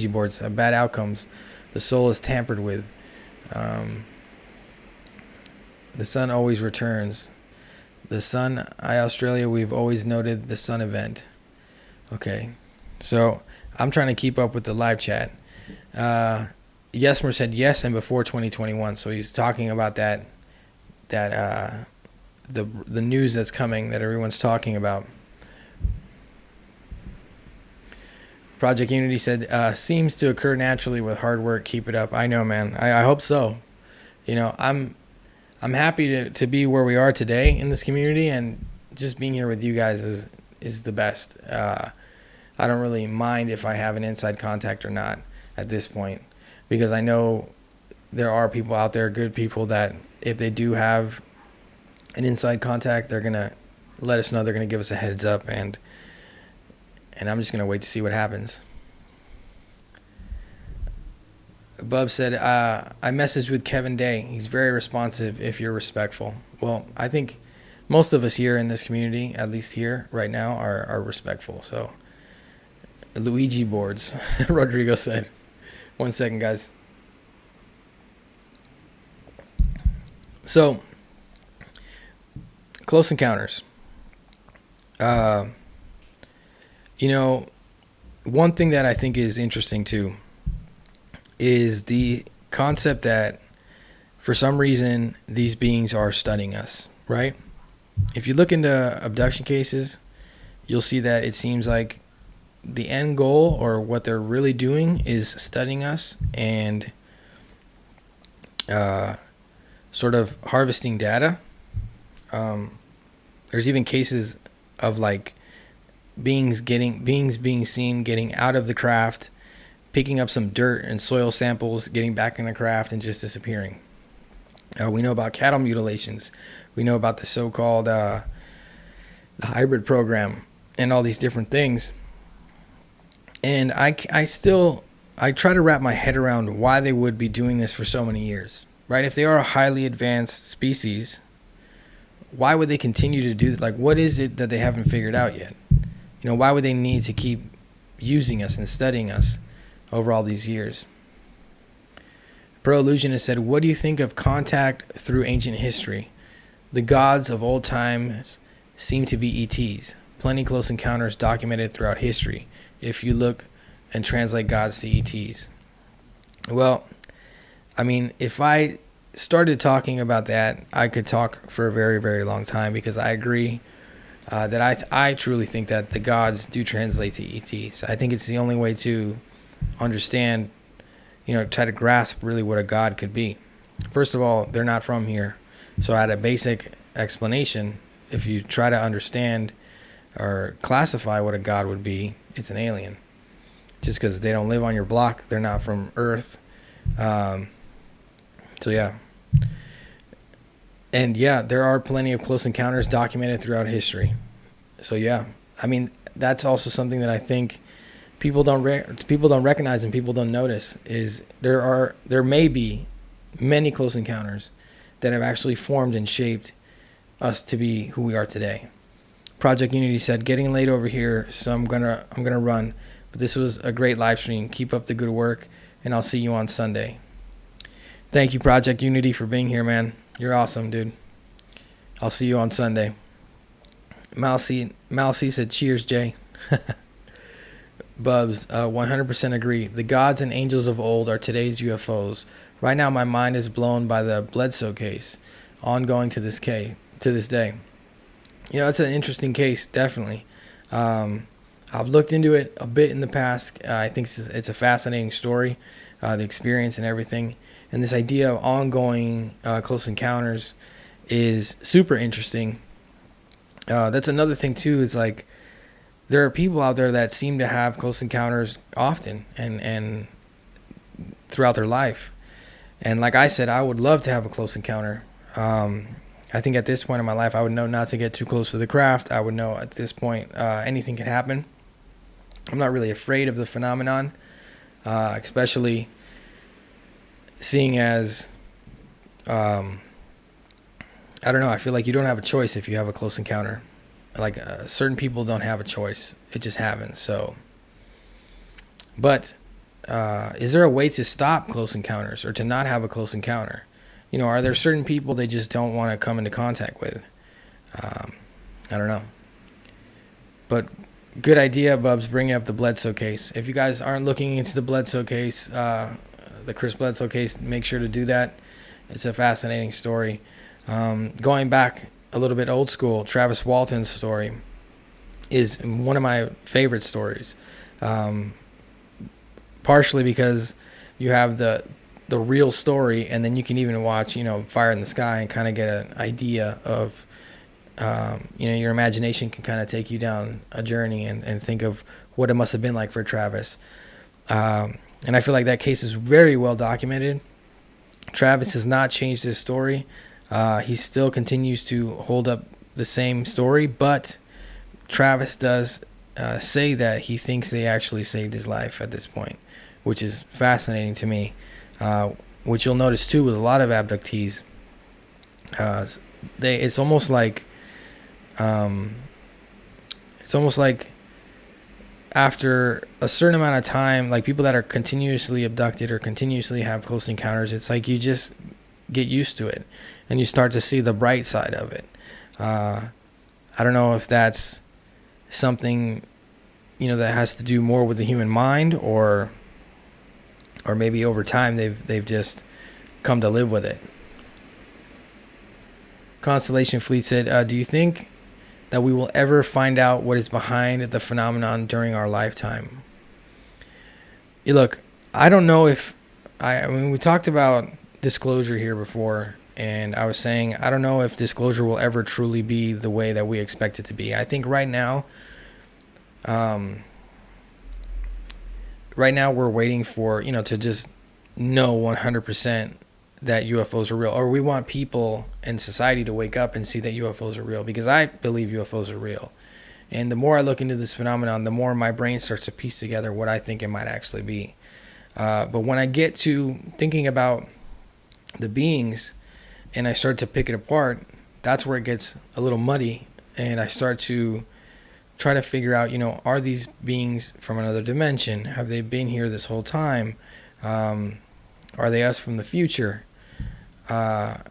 boards have bad outcomes. The soul is tampered with. The sun always returns. The sun, Australia, we've always noted the sun event. Okay, so I'm trying to keep up with the live chat. Yesmer said yes, and before 2021. So he's talking about that the news that's coming that everyone's talking about. Project Unity said, seems to occur naturally with hard work. Keep it up. I know, man. I hope so. I'm happy to be where we are today in this community, and just being here with you guys is the best. I don't really mind if I have an inside contact or not at this point, because I know there are people out there, good people, that if they do have an inside contact, they're going to let us know. They're going to give us a heads up, and I'm just going to wait to see what happens. Bub said, I messaged with Kevin Day. He's very responsive if you're respectful. Well, I think most of us here in this community, at least here right now, are respectful. So, Luigi boards, Rodrigo said. 1 second, guys. So, close encounters. One thing that I think is interesting too is the concept that for some reason these beings are studying us, right? If you look into abduction cases, you'll see that it seems like the end goal, or what they're really doing, is studying us and sort of harvesting data. There's even cases of like beings being seen getting out of the craft, picking up some dirt and soil samples, getting back in the craft, and just disappearing. We know about cattle mutilations. We know about the so-called the hybrid program and all these different things. And I try to wrap my head around why they would be doing this for so many years, right? If they are a highly advanced species, why would they continue to do that? Like, what is it that they haven't figured out yet? Why would they need to keep using us and studying us over all these years? Pro Illusionist said, what do you think of contact through ancient history? The gods of old times seem to be ETs. Plenty close encounters documented throughout history, if you look and translate gods to ETs. Well, I mean, if I started talking about that, I could talk for a very, very long time, because I agree. that I truly think that the gods do translate to ETs. I think it's the only way to understand, try to grasp really what a god could be. First of all, they're not from here. So at a basic explanation, if you try to understand or classify what a god would be, it's an alien. Just because they don't live on your block, they're not from Earth. So yeah. And yeah, there are plenty of close encounters documented throughout history. So yeah, I mean, that's also something that I think people don't recognize and people don't notice, is there may be many close encounters that have actually formed and shaped us to be who we are today. Project Unity said, "Getting late over here, so I'm gonna run. But this was a great live stream. Keep up the good work, and I'll see you on Sunday." Thank you, Project Unity, for being here, man. You're awesome, dude. I'll see you on Sunday. Malcy said, "Cheers, Jay." Bubs, 100% agree. The gods and angels of old are today's UFOs. Right now, my mind is blown by the Bledsoe case, ongoing to this day. It's an interesting case, definitely. I've looked into it a bit in the past. I think it's a fascinating story, the experience and everything. And this idea of ongoing close encounters is super interesting. That's another thing, too. It's like there are people out there that seem to have close encounters often and throughout their life. And like I said, I would love to have a close encounter. I think at this point in my life, I would know not to get too close to the craft. I would know at this point anything can happen. I'm not really afraid of the phenomenon, especially seeing as, I don't know, I feel like you don't have a choice if you have a close encounter. Like certain people don't have a choice. It just happens. So, but is there a way to stop close encounters or to not have a close encounter? Are there certain people they just don't want to come into contact with? I don't know. But good idea, Bubs, bringing up the Bledsoe case. If you guys aren't looking into the Bledsoe case, the Chris Bledsoe case, make sure to do that. It's a fascinating story. Going back a little bit old school, Travis Walton's story is one of my favorite stories. Partially because you have the real story, and then you can even watch, Fire in the Sky and kind of get an idea of, your imagination can kind of take you down a journey and think of what it must have been like for Travis. And I feel like that case is very well documented. Travis has not changed his story. He still continues to hold up the same story, but Travis does say that he thinks they actually saved his life at this point, which is fascinating to me. Which you'll notice too with a lot of abductees. It's almost like after a certain amount of time, like people that are continuously abducted or continuously have close encounters, it's like you just get used to it and you start to see the bright side of it. I don't know if that's something, that has to do more with the human mind, or maybe over time they've just come to live with it. Constellation Fleet said, do you think that we will ever find out what is behind the phenomenon during our lifetime? Look, I don't know if I mean, we talked about disclosure here before, and I was saying I don't know if disclosure will ever truly be the way that we expect it to be. I think right now we're waiting for, to just know 100% that UFOs are real, or we want people and society to wake up and see that UFOs are real, because I believe UFOs are real. And the more I look into this phenomenon, the more my brain starts to piece together what I think it might actually be. But when I get to thinking about the beings and I start to pick it apart, that's where it gets a little muddy, and I start to try to figure out, are these beings from another dimension? Have they been here this whole time? Are they us from the future? The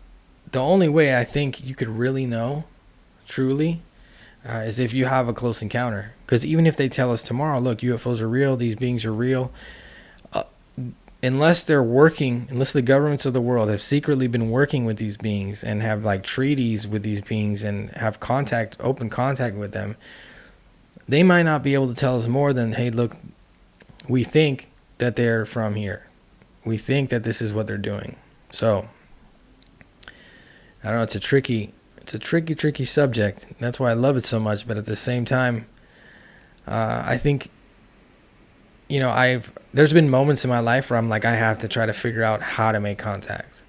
only way I think you could really know, truly, is if you have a close encounter. Because even if they tell us tomorrow, look, UFOs are real, these beings are real, unless the governments of the world have secretly been working with these beings and have like treaties with these beings and have open contact with them, they might not be able to tell us more than, hey, look, we think that they're from here. We think that this is what they're doing. So, I don't know, it's a tricky subject. That's why I love it so much. But at the same time, I think, there's been moments in my life where I'm like, I have to try to figure out how to make contact.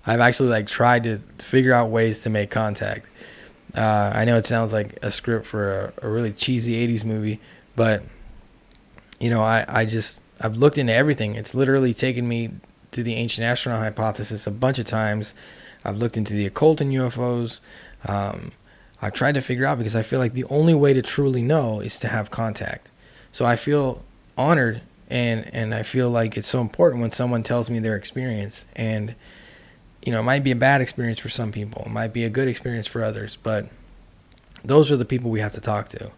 I've actually like tried to figure out ways to make contact. I know it sounds like a script for a really cheesy 80s movie, but I've looked into everything. It's literally taken me to the ancient astronaut hypothesis a bunch of times. I've looked into the occult and UFOs. I've tried to figure out, because I feel like the only way to truly know is to have contact. So I feel honored, and I feel like it's so important when someone tells me their experience. And, it might be a bad experience for some people. It might be a good experience for others. But those are the people we have to talk to.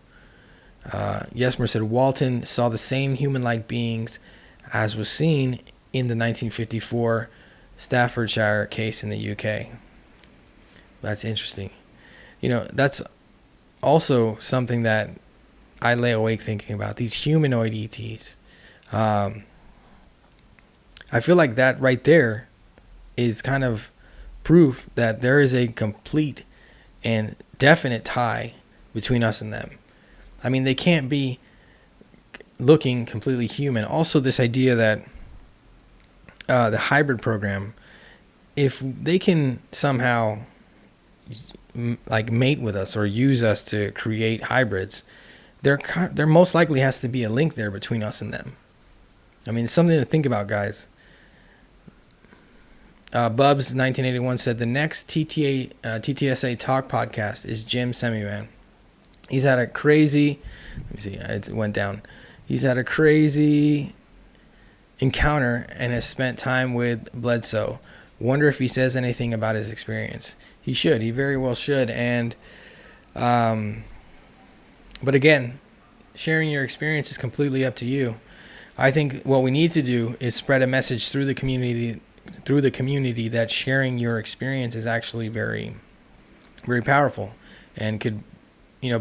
Yesmer said Walton saw the same human-like beings as was seen in the 1954 Staffordshire case in the UK. That's interesting. That's also something that I lay awake thinking about, these humanoid ETs. I feel like that right there is kind of proof that there is a complete and definite tie between us and them. I mean, they can't be looking completely human. Also, this idea that the hybrid program, if they can somehow like mate with us or use us to create hybrids, there most likely has to be a link there between us and them. I mean, it's something to think about, guys. Bubs 1981 said the next TTSA Talk podcast is Jim Semiman. He's had a crazy, let me see, it went down. He's had a crazy encounter and has spent time with Bledsoe. Wonder if he says anything about his experience. He should. He very well should. And, but again, sharing your experience is completely up to you. I think what we need to do is spread a message through the community that sharing your experience is actually very, very powerful and could,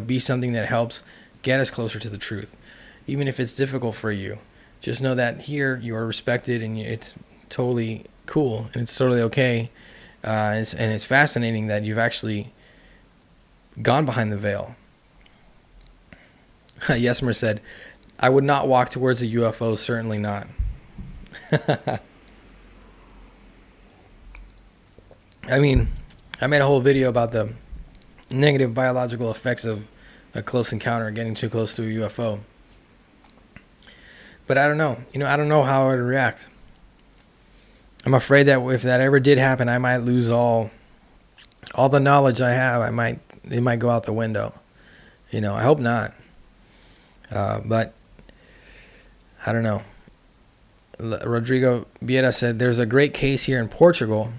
be something that helps get us closer to the truth. Even if it's difficult for you, just know that here you are respected and it's totally cool and it's totally okay. And it's fascinating that you've actually gone behind the veil. Yesmer said, I would not walk towards a UFO, certainly not. I mean, I made a whole video about the negative biological effects of a close encounter, getting too close to a UFO. But I don't know. I don't know how I would react. I'm afraid that if that ever did happen, I might lose all the knowledge I have. It might go out the window. I hope not. But I don't know. Rodrigo Viera said there's a great case here in Portugal.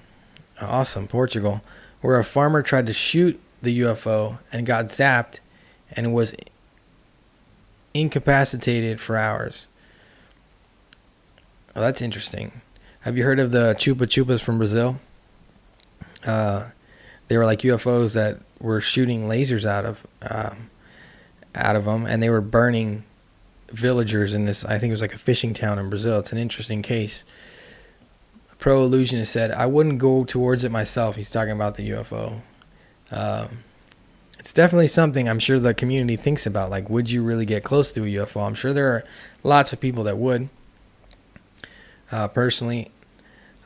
Awesome, Portugal, where a farmer tried to shoot the UFO and got zapped and was incapacitated for hours. Oh, that's interesting. Have you heard of the Chupa Chupas from Brazil? They were like UFOs that were shooting lasers out of them, and they were burning villagers in this, I think it was like a fishing town in Brazil. It's an interesting case. Pro Illusionist said, I wouldn't go towards it myself. He's talking about the UFO. It's definitely something I'm sure the community thinks about. Like, would you really get close to a UFO? I'm sure there are lots of people that would. Personally,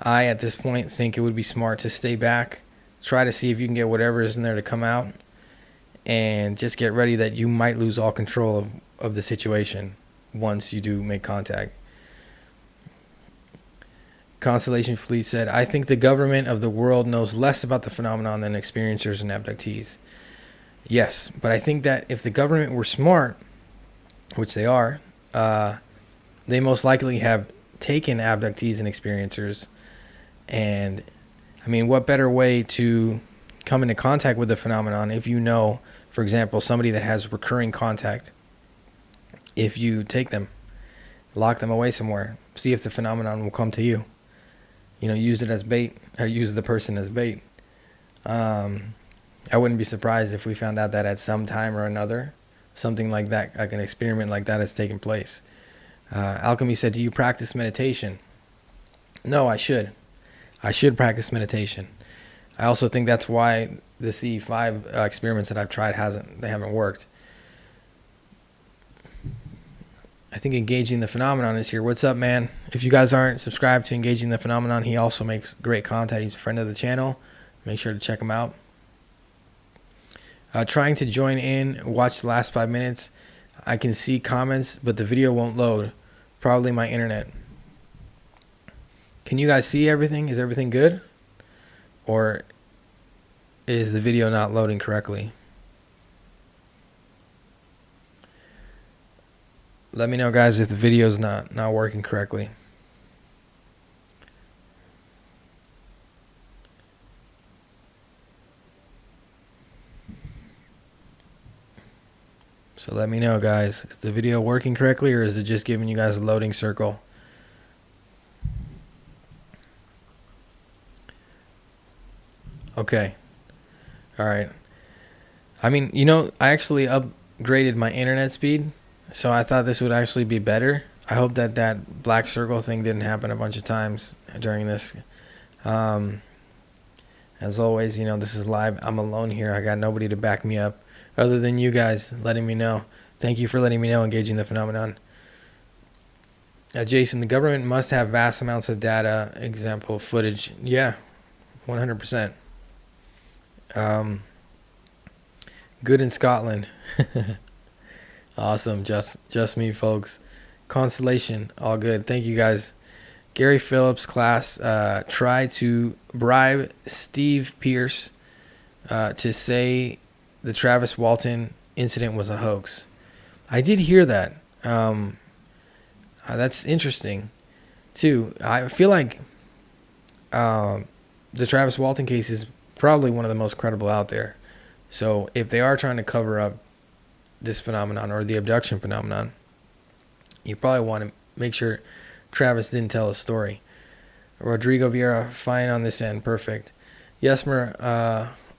I, at this point, think it would be smart to stay back, try to see if you can get whatever is in there to come out, and just get ready that you might lose all control of the situation once you do make contact. Constellation Fleet said, I think the government of the world knows less about the phenomenon than experiencers and abductees. Yes, but I think that if the government were smart, which they are, they most likely have taken abductees and experiencers. And, I mean, what better way to come into contact with the phenomenon if you know, for example, somebody that has recurring contact, if you take them Lock them away somewhere. See if the phenomenon will come to you. Use it as bait, or use the person as bait. I wouldn't be surprised if we found out that at some time or another, something like that, like an experiment like that, has taken place. Alchemy said, do you practice meditation? No, I should. I should practice meditation. I also think that's why the CE5 experiments that I've tried haven't worked. I think Engaging the Phenomenon is here. What's up, man? If you guys aren't subscribed to Engaging the Phenomenon, he also makes great content. He's a friend of the channel. Make sure to check him out. Trying to join in, watch the last 5 minutes. I can see comments, but the video won't load. Probably my internet. Can you guys see everything? Is everything good? Or is the video not loading correctly? Let me know, guys, if the video is not working correctly. So let me know, guys. Is the video working correctly, or is it just giving you guys a loading circle? Okay. All right. I mean, I actually upgraded my internet speed, so I thought this would actually be better. I hope that black circle thing didn't happen a bunch of times during this. As always, this is live. I'm alone here. I got nobody to back me up other than you guys letting me know. Thank you for letting me know, Engaging the Phenomenon. Jason, the government must have vast amounts of data, example, footage. Yeah, 100%. Good in Scotland. Awesome. Just me, folks. Constellation, all good. Thank you, guys. Gary Phillips' class tried to bribe Steve Pierce to say the Travis Walton incident was a hoax. I did hear that. That's interesting, too. I feel like the Travis Walton case is probably one of the most credible out there. So if they are trying to cover up this phenomenon or the abduction phenomenon, you probably want to make sure Travis didn't tell a story. Rodrigo Vieira, fine on this end, perfect. Yesmer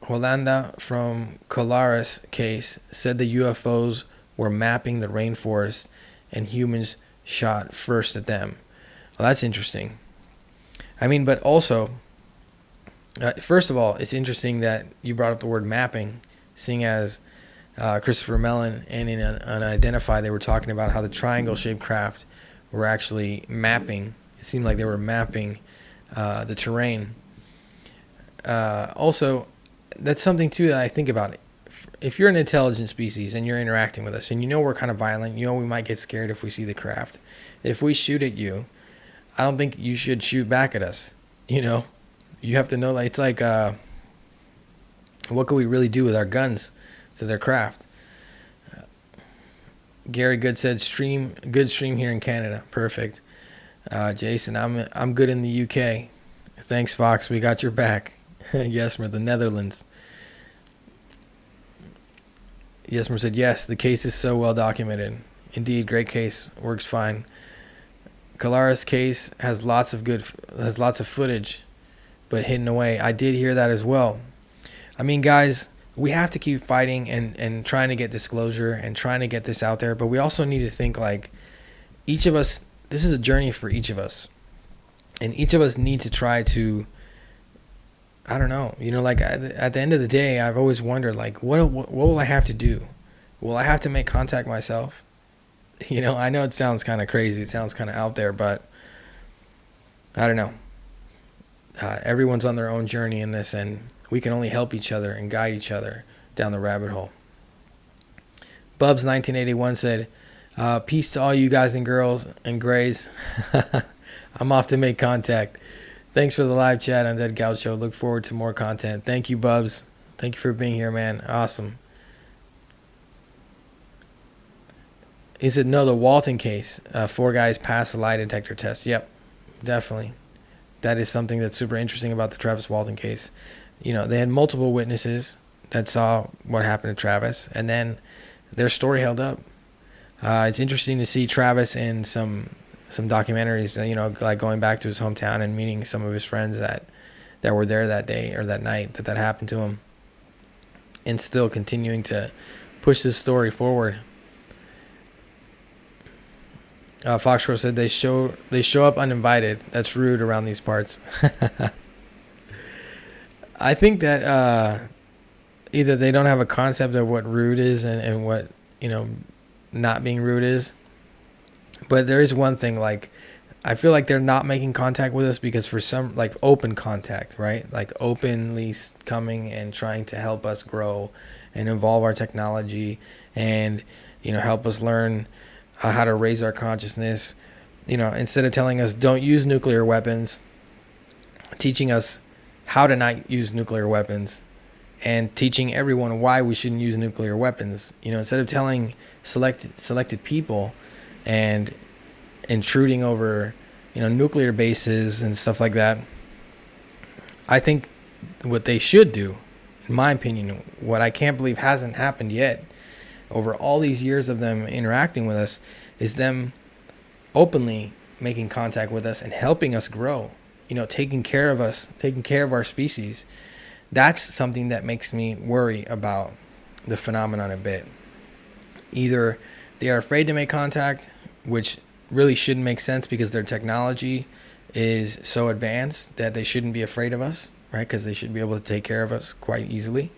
Holanda from Colares case said the UFOs were mapping the rainforest and humans shot first at them. Well, that's interesting. I mean, but also, first of all, it's interesting that you brought up the word mapping, seeing as Christopher Mellon and in Unidentified, they were talking about how the triangle-shaped craft were actually mapping. It seemed like they were mapping the terrain. Also, that's something, too, that I think about. If you're an intelligent species and you're interacting with us and we're kind of violent, we might get scared if we see the craft. If we shoot at you, I don't think you should shoot back at us. You have to know, it's like, what can we really do with our guns to their craft? Gary Good said, good stream here in Canada. Perfect. Jason, I'm good in the UK. Thanks, Fox. We got your back. Yesmer, the Netherlands. Yesmer said, yes, the case is so well documented. Indeed, great case. Works fine. Colares case has lots of footage, but hidden away. I did hear that as well. I mean, guys, we have to keep fighting and trying to get disclosure and trying to get this out there, but we also need to think like each of us, this is a journey for each of us. And each of us need to try to, I don't know, like at the end of the day, I've always wondered, like, what will I have to do? Will I have to make contact myself? I know it sounds kind of crazy. It sounds kind of out there, but I don't know. Everyone's on their own journey in this, and we can only help each other and guide each other down the rabbit hole. Bubs 1981 said, peace to all you guys and girls and grays. I'm off to make contact. Thanks for the live chat, Undead Gaucho. Look forward to more content. Thank you, Bubs. Thank you for being here, man. Awesome. He said, no, the Walton case. 4 guys passed the lie detector test. Yep, definitely. That is something that's super interesting about the Travis Walton case. They had multiple witnesses that saw what happened to Travis, and then their story held up. It's interesting to see Travis and some some documentaries, like going back to his hometown and meeting some of his friends that were there that day or that night that happened to him, and still continuing to push this story forward. Foxcrow said they show up uninvited. That's rude around these parts. I think that either they don't have a concept of what rude is and what, not being rude is. But there is one thing, like, I feel like they're not making contact with us because for some, like, open contact, right? Like, openly coming and trying to help us grow and evolve our technology and, help us learn how to raise our consciousness. Instead of telling us don't use nuclear weapons, teaching us how to not use nuclear weapons and teaching everyone why we shouldn't use nuclear weapons. Instead of telling selected people and intruding over, nuclear bases and stuff like that. I think what they should do, in my opinion, what I can't believe hasn't happened yet over all these years of them interacting with us, is them openly making contact with us and helping us grow, taking care of us, taking care of our species. That's something that makes me worry about the phenomenon a bit. Either they are afraid to make contact, which really shouldn't make sense because their technology is so advanced that they shouldn't be afraid of us, right? Because they should be able to take care of us quite easily.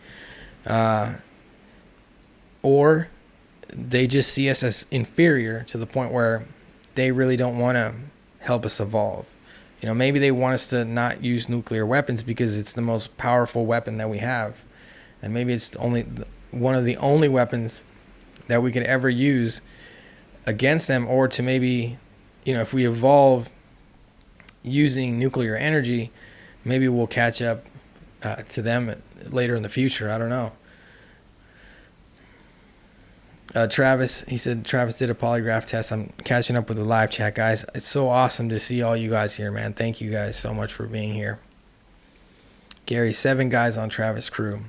Or they just see us as inferior to the point where they really don't want to help us evolve. Maybe they want us to not use nuclear weapons because it's the most powerful weapon that we have. And maybe it's one of the only weapons that we could ever use against them, or to maybe, if we evolve using nuclear energy, maybe we'll catch up to them later in the future. I don't know. Travis, he said Travis did a polygraph test. I'm catching up with the live chat, guys. It's so awesome to see all you guys here, man. Thank you guys so much for being here. Gary, 7 guys on Travis' crew.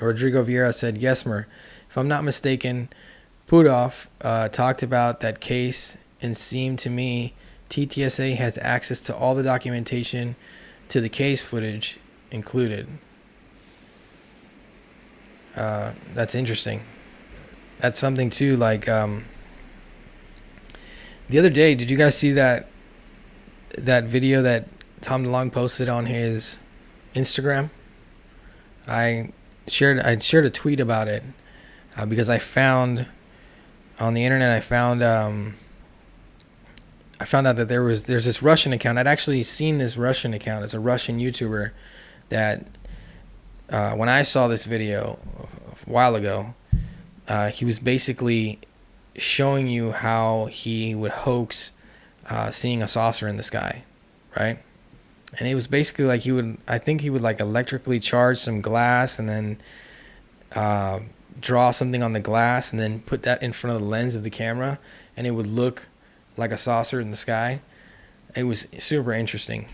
Rodrigo Vieira said, Yesmer, if I'm not mistaken, Pudov talked about that case, and seemed to me TTSA has access to all the documentation to the case footage included. That's interesting. That's something too, like the other day, did you guys see that video that Tom DeLonge posted on his Instagram? I shared a tweet about it because I found on the internet, I found out that there's this Russian account. I'd actually seen this Russian account. It's a Russian YouTuber that when I saw this video a while ago, he was basically showing you how he would hoax seeing a saucer in the sky, right? And it was basically like he would like electrically charge some glass and then draw something on the glass and then put that in front of the lens of the camera, and it would look like a saucer in the sky. It was super interesting.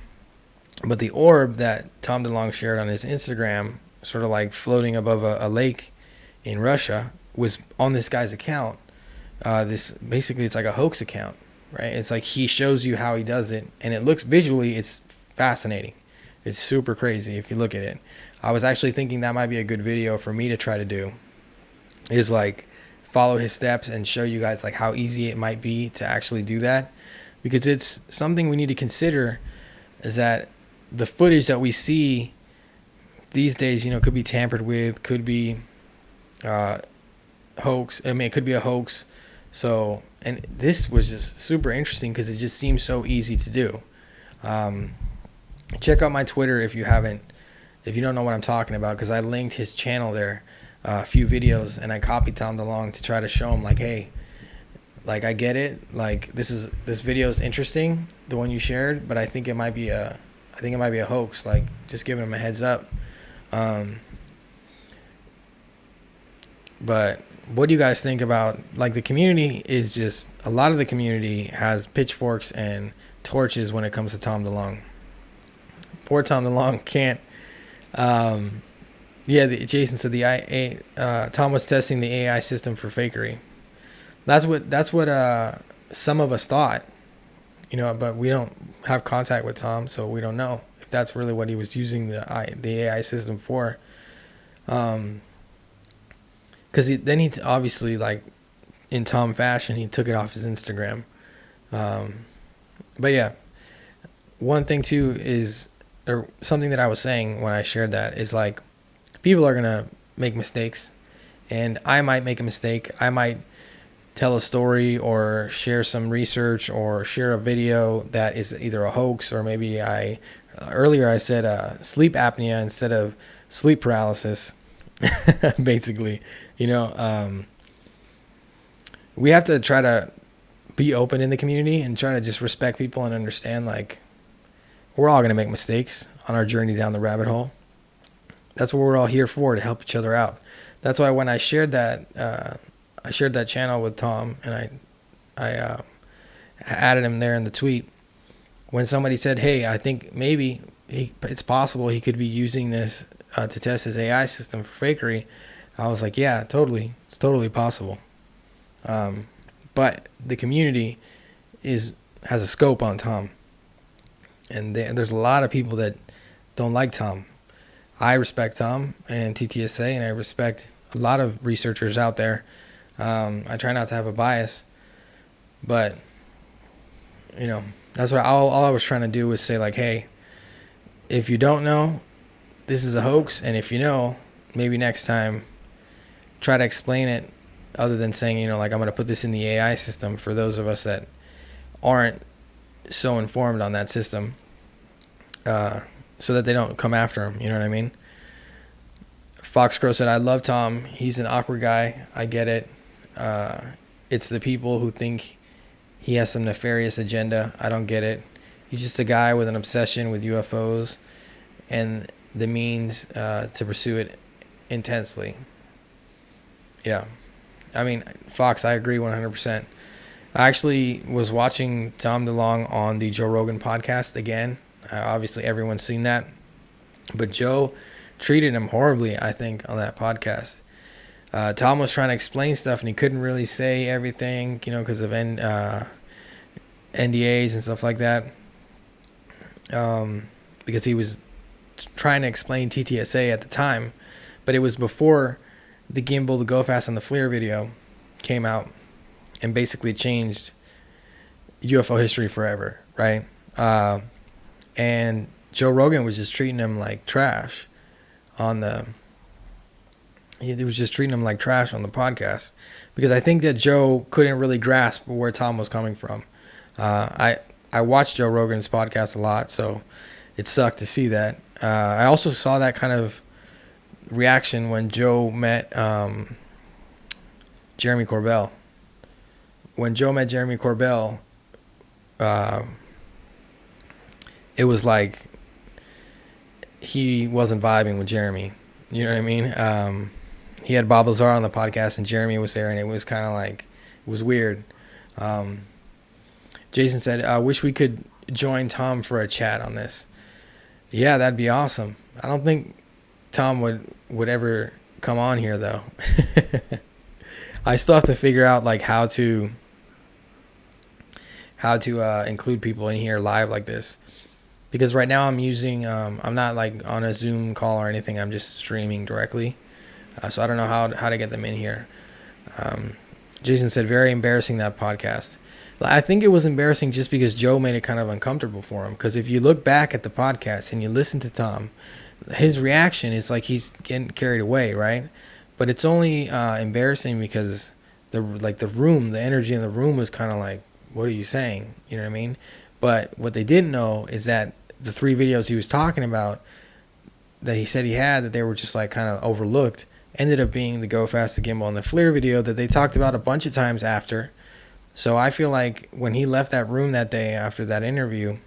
But the orb that Tom DeLonge shared on his Instagram, sort of like floating above a lake in Russia, was on this guy's account. It's like a hoax account, right? It's like he shows you how he does it, and it looks visually, it's fascinating. It's super crazy if you look at it. I was actually thinking that might be a good video for me to try to do, is like follow his steps and show you guys like how easy it might be to actually do that, because it's something we need to consider, is that the footage that we see these days, could be tampered with, could be hoax. I mean, it could be a hoax. So, and this was just super interesting because it just seems so easy to do. Check out my Twitter if you don't know what I'm talking about, because I linked his channel there, a few videos, and I copied Tom DeLonge to try to show him like, hey, like I get it, like this video is interesting, the one you shared, but I think it might be a hoax. Like, just giving him a heads up. But what do you guys think about, like, the community is just, a lot of the community has pitchforks and torches when it comes to Tom DeLonge. Poor Tom DeLonge can't. Jason said Tom was testing the AI system for fakery. That's what some of us thought, but we don't have contact with Tom, so we don't know if that's really what he was using the AI system for. Because then he obviously, like in Tom fashion, he took it off his Instagram. But yeah, one thing too is, or something that I was saying when I shared that is, like, people are gonna make mistakes, and I might make a mistake. I might tell a story or share some research or share a video that is either a hoax, or maybe earlier I said sleep apnea instead of sleep paralysis. Basically, we have to try to be open in the community and try to just respect people and understand, like, we're all going to make mistakes on our journey down the rabbit hole. That's what we're all here for, to help each other out. That's why when I shared that channel with Tom, and I added him there in the tweet, when somebody said, hey, I think maybe it's possible he could be using this to test his AI system for fakery, I was like, yeah, totally. It's totally possible. But the community has a scope on Tom. And there's a lot of people that don't like Tom. I respect Tom and TTSA, and I respect a lot of researchers out there. I try not to have a bias, but that's what all I was trying to do was say, like, hey, if you don't know, this is a hoax, and if you know, maybe next time try to explain it, other than saying, like, I'm going to put this in the AI system, for those of us that aren't so informed on that system, so that they don't come after him. You know what I mean? Foxcrow said, I love Tom. He's an awkward guy. I get it. It's the people who think he has some nefarious agenda. I don't get it. He's just a guy with an obsession with UFOs and the means to pursue it intensely. Yeah. I mean, Fox, I agree 100%. I actually was watching Tom DeLonge on the Joe Rogan podcast again. Obviously, everyone's seen that. But Joe treated him horribly, I think, on that podcast. Tom was trying to explain stuff, and he couldn't really say everything, because of NDAs and stuff like that. Because he was trying to explain TTSA at the time. But it was before the Gimbal, the Go Fast, and the FLIR video came out and basically changed UFO history forever, right? And Joe Rogan was just treating him like trash he was just treating him like trash on the podcast, because I think that Joe couldn't really grasp where Tom was coming from. I watched Joe Rogan's podcast a lot, so it sucked to see that. I also saw that kind of reaction when Joe met Jeremy Corbell. When Joe met Jeremy Corbell, it was like he wasn't vibing with Jeremy. You know what I mean? He had Bob Lazar on the podcast, and Jeremy was there, and it was kind of like, it was weird. Jason said, I wish we could join Tom for a chat on this. Yeah, that'd be awesome. I don't think Tom would ever come on here, though. I still have to figure out, like, how to include people in here live like this, because right now I'm using I'm not like on a Zoom call or anything. I'm just streaming directly, so I don't know how to get them in here. Jason said, very embarrassing, that podcast. I think it was embarrassing just because Joe made it kind of uncomfortable for him, because if you look back at the podcast and you listen to Tom, his reaction is like he's getting carried away, right? But it's only embarrassing because the room, the energy in the room was kind of like, what are you saying? You know what I mean? But what they didn't know is that the 3 videos he was talking about that he said he had, that they were just like kind of overlooked, ended up being the Go Fast, the Gimbal, and the FLIR video that they talked about a bunch of times after. So I feel like when he left that room that day after that interview,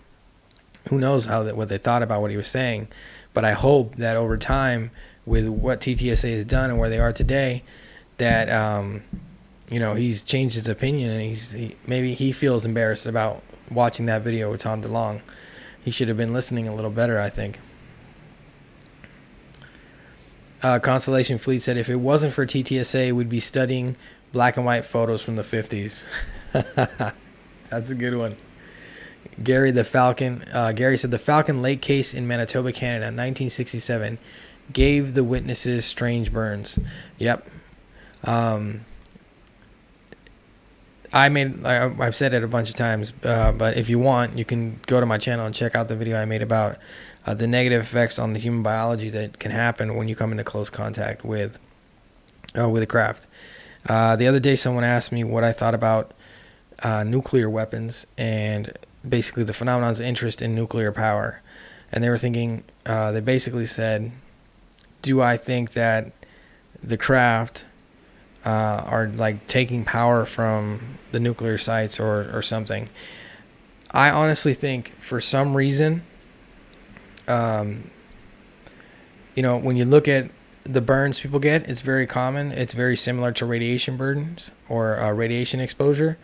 who knows what they thought about what he was saying. But I hope that over time, with what TTSA has done and where they are today, that he's changed his opinion, and maybe he feels embarrassed about watching that video with Tom DeLonge. He should have been listening a little better, I think. Constellation Fleet said, if it wasn't for TTSA, we'd be studying black and white photos from the 50s. That's a good one. Gary the Falcon. Gary said the Falcon Lake case in Manitoba, Canada, 1967, gave the witnesses strange burns. Yep. I've said it a bunch of times, but if you want, you can go to my channel and check out the video I made about the negative effects on the human biology that can happen when you come into close contact with a craft. The other day, someone asked me what I thought about nuclear weapons and basically the phenomenon's interest in nuclear power. And they were thinking, they basically said, do I think that the craft are like taking power from the nuclear sites or something? I honestly think for some reason, when you look at the burns people get, it's very common. It's very similar to radiation burns or radiation exposure.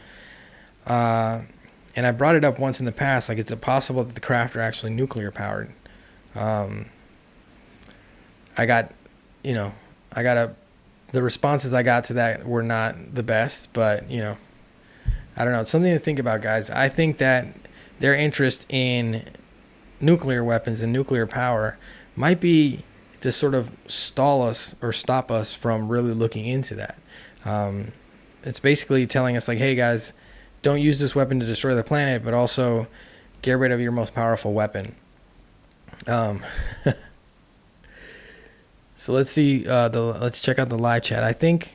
And I brought it up once in the past, like, is it possible that the craft are actually nuclear powered? The responses I got to that were not the best, but I don't know. It's something to think about, guys. I think that their interest in nuclear weapons and nuclear power might be to sort of stall us or stop us from really looking into that. It's basically telling us, like, hey guys, don't use this weapon to destroy the planet, but also get rid of your most powerful weapon. So let's see. Let's check out the live chat. I think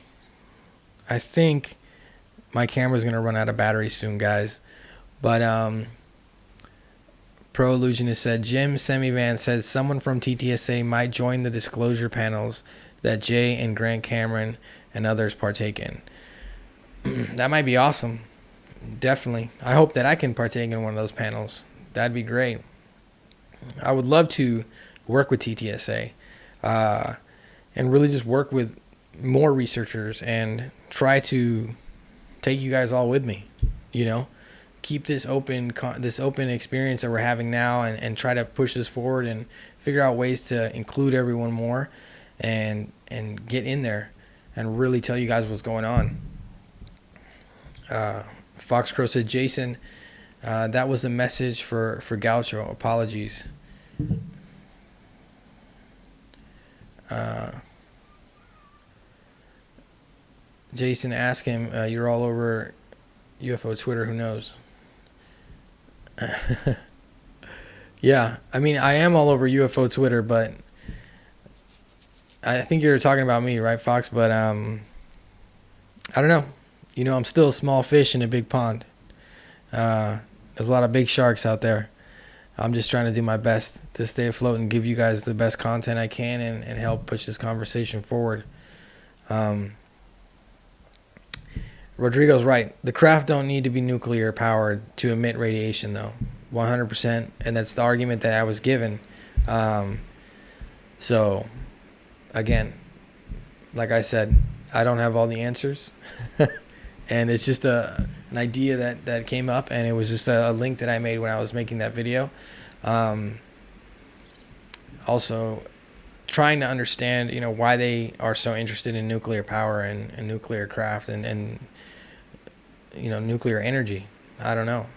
my camera's gonna run out of battery soon, guys. But Pro Illusionist said, Jim Semivan said someone from TTSA might join the disclosure panels that Jay and Grant Cameron and others partake in. That might be awesome. Definitely. I hope that I can partake in one of those panels. That'd be great. I would love to work with TTSA and really just work with more researchers and try to take you guys all with me, keep this open experience that we're having now and try to push this forward and figure out ways to include everyone more and get in there and really tell you guys what's going on. Foxcrow said, Jason, that was the message for Gaucho. Apologies. Jason, ask him, you're all over UFO Twitter, who knows? Yeah, I mean, I am all over UFO Twitter, but I think you're talking about me, right, Fox? But I don't know. I'm still a small fish in a big pond. There's a lot of big sharks out there. I'm just trying to do my best to stay afloat and give you guys the best content I can and help push this conversation forward. Rodrigo's right. The craft don't need to be nuclear powered to emit radiation, though. 100%. And that's the argument that I was given. So, again, like I said, I don't have all the answers. And it's just an idea that came up, and it was just a link that I made when I was making that video. Also, trying to understand, why they are so interested in nuclear power and nuclear craft and nuclear energy. I don't know.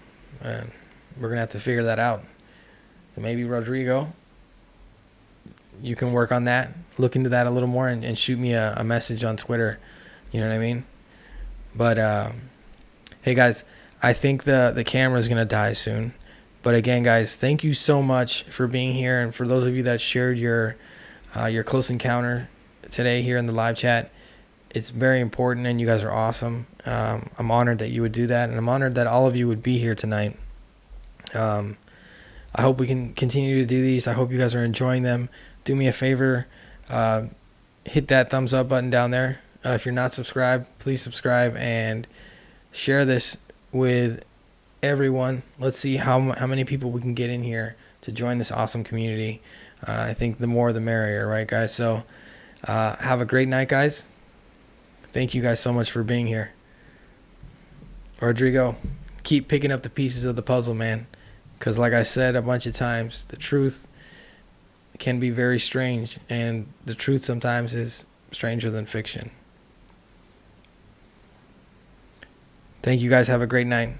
We're going to have to figure that out. So maybe, Rodrigo, you can work on that, look into that a little more, and shoot me a message on Twitter. You know what I mean? But, hey, guys, I think the camera's going to die soon. But, again, guys, thank you so much for being here. And for those of you that shared your close encounter today here in the live chat, it's very important, and you guys are awesome. I'm honored that you would do that, and I'm honored that all of you would be here tonight. I hope we can continue to do these. I hope you guys are enjoying them. Do me a favor, hit that thumbs up button down there. If you're not subscribed, please subscribe and share this with everyone. Let's see how many people we can get in here to join this awesome community. I think the more the merrier, right, guys? So have a great night, guys. Thank you guys so much for being here. Rodrigo, keep picking up the pieces of the puzzle, man. Because like I said a bunch of times, the truth can be very strange. And the truth sometimes is stranger than fiction. Thank you guys. Have a great night.